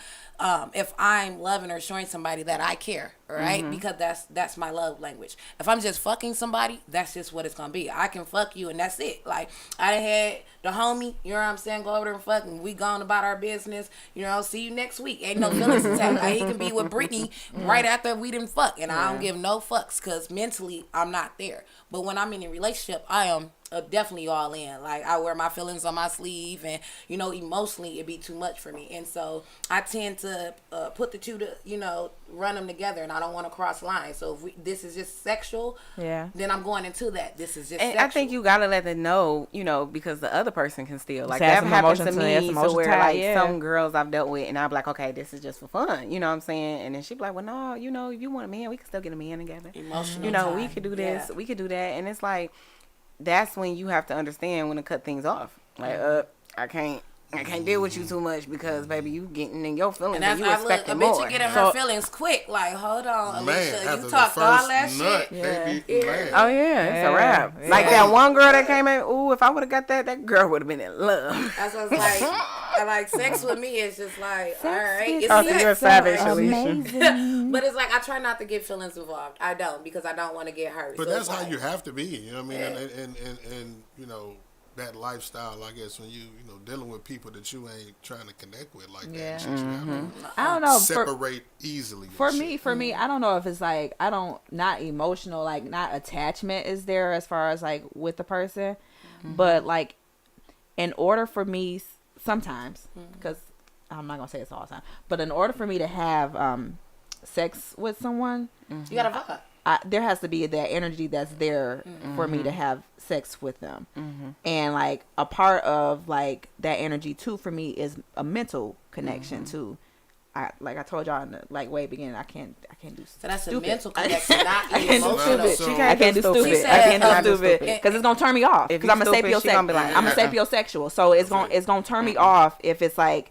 if I'm loving or showing somebody that I care, right? Because that's my love language. If I'm just fucking somebody, that's just what it's gonna be. I can fuck you and that's it. Like I done had the homie, you know what I'm saying, go over there and fuck, and we gone about our business. You know, see you next week. Ain't no feelings attached. Like, he can be with Brittany right after we didn't fuck, and I don't give no fucks because mentally I'm not there. But when I'm in a relationship, I am definitely all in. Like I wear my feelings on my sleeve, and you know, emotionally it'd be too much for me. And so I tend to put the two to run them together, and I don't want to cross lines. So if this is just sexual, then I'm going into that. This is just And sexual. I think you gotta let them know, because the other person can still like Just have that some happens to emotion to me. it, some So emotion where tied, like yeah. some girls I've dealt with, and I'm like, okay, this is just for fun. You know what I'm saying? And then she be like, well, no, if you want a man, we can still get a man together. Emotional We time. could do this, Yeah. we could do that, and it's like that's when you have to understand when to cut things off. Like, I can't deal with you too much because, baby, you getting in your feelings And and, that's you look, a expecting bitch more. you get in her feelings quick. Like, hold on, Man, Alicia, after you the talked all that first nut, shit. baby, man. Oh yeah, it's a wrap. Yeah. Like that one girl that came in. Ooh, if I would have got that girl would have been in love. That's what it's like. Like sex with me is just like, all right, it's Oh, so sex. you're a savage, Like, Amazing. but it's like I try not to get feelings involved. I don't because I don't want to get hurt. But So that's it's how like, you have to be. You know what I mean? Yeah. And you know that lifestyle. I guess when you know dealing with people that you ain't trying to connect with like that. Yeah. And shit, you have to I don't know. separate easily. and For shit. me, I don't know if it's like not emotional, like not attachment is there as far as like with the person, but like in order for me sometimes, because I'm not gonna say it's all the time, but in order for me to have sex with someone, you gotta vibe. there has to be that energy that's there for me to have sex with them, and like a part of like that energy too for me is a mental connection too. Like I told y'all in the like way beginning, I can't do. So that's stupid. a mental connection, not I can't do emotional. stupid. So- I can't do stupid. She I said, can't do stupid. stupid because it's gonna turn me off. If Because you I'm a stupid, she gonna be like, I'm a sapiosexual, so it's gonna turn me off if it's like,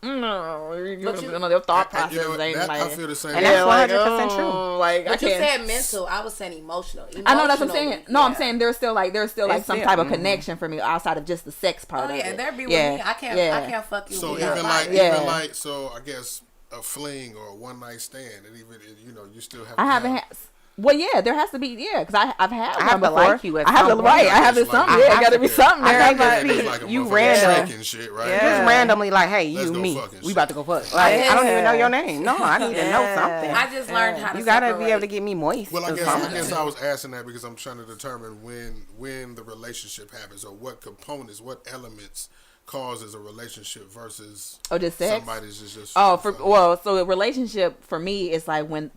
no, their thought process You know, ain't that, like. I feel the same. And way. that's 100% true. Like But I you can't. said mental. I was saying emotional. I know that's what I'm saying. Emotionally, No, I'm yeah. saying there's still like It's some still- type of connection for me outside of just the sex part Oh of yeah, it. there be with Yeah. me. I can't. Yeah. I can't fuck you. So with even your like, body. Yeah. even like, so I guess a fling or a one night stand, and even you know, you still have. I to haven't have, had. Well, yeah, there has to be, because I've had I one have to before. like you at I have some to point. right. I have to It's like- something. I Yeah, have got to to be be. something I there. can't But just It's like a you motherfucking random. trick and shit, right? Yeah. Just randomly like, hey, Let's you, go me. fucking We shit. about to go fuck. Like, I don't even know your name. No, I need to know Yeah. something. I just learned how to. You gotta be separate. able to get me moist. Well, I or guess something. I was asking that because I'm trying to determine when the relationship happens or what components, what elements causes a relationship versus just sex? somebody's just So a relationship for me is like when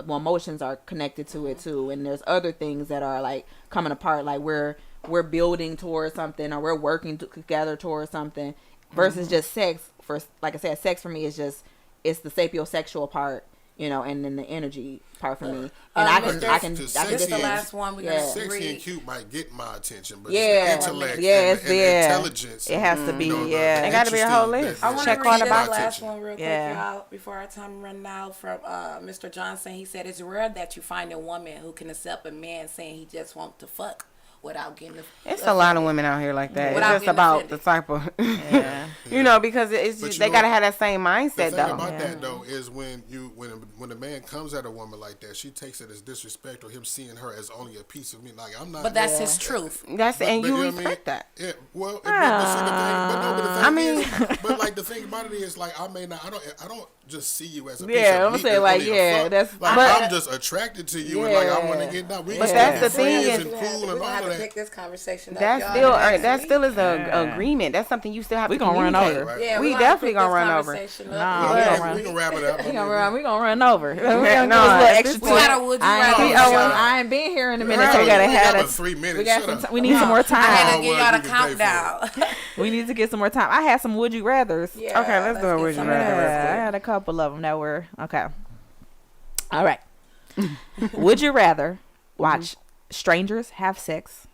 emotions are connected to it too, and there's other things that are like coming apart, like we're building towards something or we're working together towards something, versus just sex. For like I said, sex for me is just it's the sapiosexual part, and then the energy part for me, and I can This is the last one we're gonna Yeah. sexy and read. cute might get my attention, but Yeah. it's the intellect Yeah, and, it's and there. intelligence. It has to be, It gotta be a whole list. I want to Check read all this about last attention. one real quick, Yeah. y'all, before our time run out. From Mr. Johnson, he said, "It's rare that you find a woman who can accept a man saying he just wants to fuck without getting." It's a lot of women out here like that. It's Without just being about offended. the type of, Yeah. because it's But just, you they know, gotta have that same The mindset thing though. about that though is when a man comes at a woman like that, she takes it as disrespect or him seeing her as only a piece of me. Like I'm not. But that's his truth. That's and But you know what I mean? respect that. Yeah, well, but see the thing, but the thing I mean- is, but like the thing about it is, like I don't just see you as a piece Yeah, of I'm meat saying, that's like, only a yeah, fuck. that's- like but- I'm just attracted to you and like I want to get down. We But just that's be the thing friends is- and We're cool and gonna all have of to that. pick this conversation up. That's y'all, still next that week. still is a Yeah. agreement. That's something you still have We to gonna run communicate. over. Yeah, We we're definitely gonna gonna pick run this over. conversation Nah, up. we Yeah, gonna we run. can wrap it up. We gonna run over. We gonna No, do a little at extra this We twist. got a would you I ain't, rather. I ain't been here in a minute. Right. So we gotta We have got that. 3 minutes. We got Shut some. up. We need some more I had time. to give well, y'all you the can pay for it. countdown. We need to get some more time. I had some would you rather's. Yeah, Okay, let's do a get would you some rather of real that. Yeah, I had a couple of them that were okay. All right. Would you rather watch strangers have sex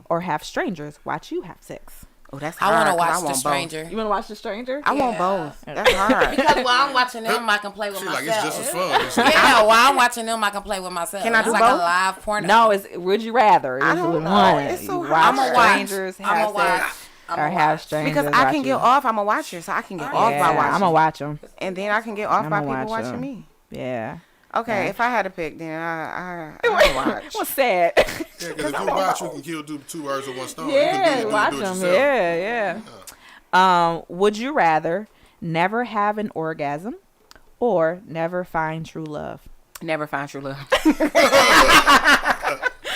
or have strangers watch you have sex? Oh, that's I hard. want to 'cause watch I the want stranger. You want to watch the stranger? I want Yeah. both. That's hard. Because while I'm watching them, I can play with She myself. like it's just as fun. It's like, Yeah, while I'm watching them, I can play with myself. Can I It's do like both? a live porno. No, it's would you rather? I Is don't the know. one. It's so You hard. watch I'ma watch. strangers I'ma have watch. sex I'ma or have watch. strangers Because I watch can get you. off. I'm a watcher, so I can get off by Yeah, watching. I'm gonna watch them. And then I can get off by I'ma people watch watching 'em. me. Yeah. Okay, Yeah. if I had to pick, then I watch. What's sad? yeah, because if you watch, you can kill two birds with one stone. Yeah, you can watch do it them. yourself. Yeah. Would you rather never have an orgasm or never find true love? Never find true love.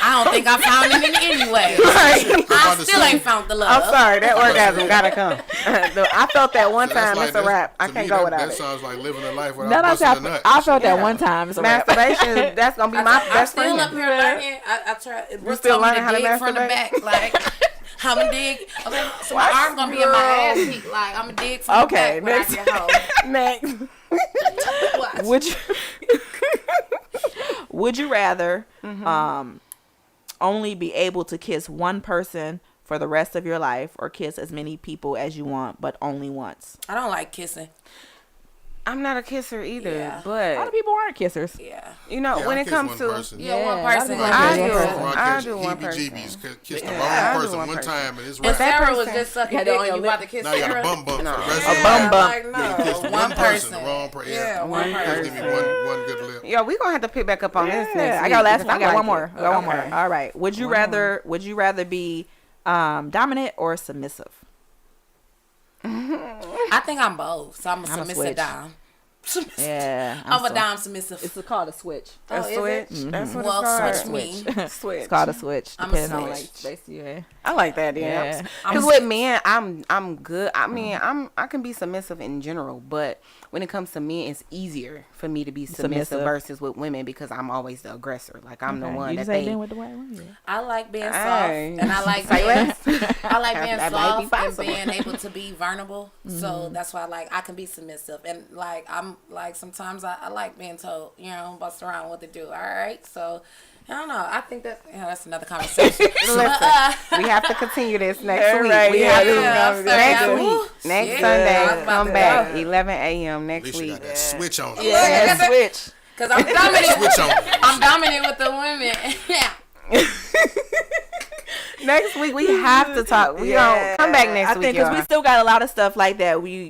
I don't think I found it in any way. I still ain't found the love. I'm sorry, that orgasm gotta come. I felt that one So that's time. like- It's a wrap. I to can't me, go that, without that it. sounds like living a life No, without no, busting a nut. I felt that Yeah. one time. It's a wrap. Masturbation. That's gonna be my I'm best still friend. up here learning. I try. Brooke still told me learning how to dig from the masturbate? back. Like, I'm going to dig. Okay, so my arm's going to be in my ass cheek. Like, I'm going to dig from Okay, the back when I get home. Next. Watch. Would you would you rather only be able to kiss one person for the rest of your life or kiss as many people as you want but only once? I don't like kissing. I'm not a kisser either, Yeah. A lot of but people aren't kissers. Yeah. you know, Yeah, when I it kiss comes one to person. Yeah, Yeah, one a lot of person. people I Yeah, do, yeah. I do one heebie-jeebies. person. Kissed the Yeah, wrong I do person one one person. time and it's And right. that Sarah was person- just sucking Yeah, dick they and you on about to kiss Now you got Sarah. a bum bump for the rest A of Yeah, the bum time. bump. like, You no, kissed one one person, the person. wrong person. Yeah, Yeah, one just give me person. one good lip. Yo, we gonna have to pick back up on this next Yeah, I week got last because one. I got like one more. it. I got one more. Okay. All right. Would you rather be dominant or submissive? I think I'm both, so I'm a submissive switch. dom. Yeah, I'm a dom submissive. It's called a switch. Oh, A is switch. it? That's what Well, it's switch called. me. Switch. It's called a switch. I'm a Depending on like switch. space you in. I like that. Yeah. Yeah. I'm Because a with switch. men, I'm good. I mean, I can be submissive in general, but when it comes to men, it's easier for me to be submissive Submissive. versus with women because I'm always the aggressor. Like I'm the Okay. one You that just ain't they. been with the white woman. I like being soft, Hey. and I like Say being, less. I like being That might be soft and possible. being able to be vulnerable. So that's why I can be submissive, and like I'm like sometimes I like being told, bust around what to do. All right, so I don't know. I think that's another conversation. Listen, we have to continue this next week. right, We yeah, have to yeah, next yeah. week, next Yeah, I was Sunday. about Come to back, go. 11 a.m. At next least you week. got that switch on. it. Yeah, switch. Because I'm dominant. Switch on. I'm dominant with the women. Yeah. Next week we have to talk. We don't come back next I week, think because we y'all. still got a lot of stuff like that. We,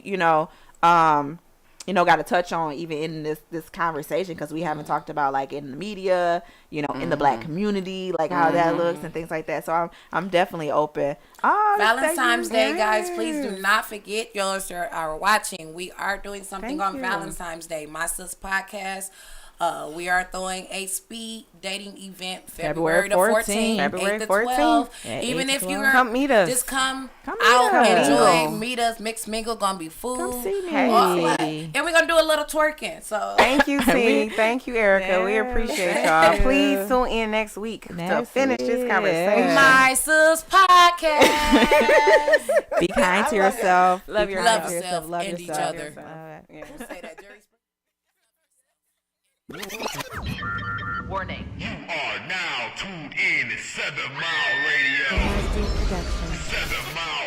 got to touch on even in this conversation because we haven't talked about like in the media, in the black community, like how that looks and things like that. So I'm definitely open. Oh, Valentine's thank you. Day, guys. Please do not forget, yours are watching. We are doing something Thank on you. Valentine's Day. My Sis Podcast. We are throwing a speed dating event February the 14th, February 8 to 14th. 12. Yeah, Even 8 if to you 12. are, Come meet us. just come Come out, meet us. enjoy, Mingle. meet us, mix mingle, gonna be food. Come see me. Hey. And we're gonna do a little twerking. So Thank you, T. Thank you, Erica. We Yeah, appreciate thank y'all. you. Please tune in next week to Next finish this week. conversation. My Sis Podcast. Be kind to yourself. Love Be yourself. kind to Love yourself Love and each yourself. other. All right. Yeah. Who say that, Jerry? Warning. You are now tuned in to 7 Mile Radio. 7 Mile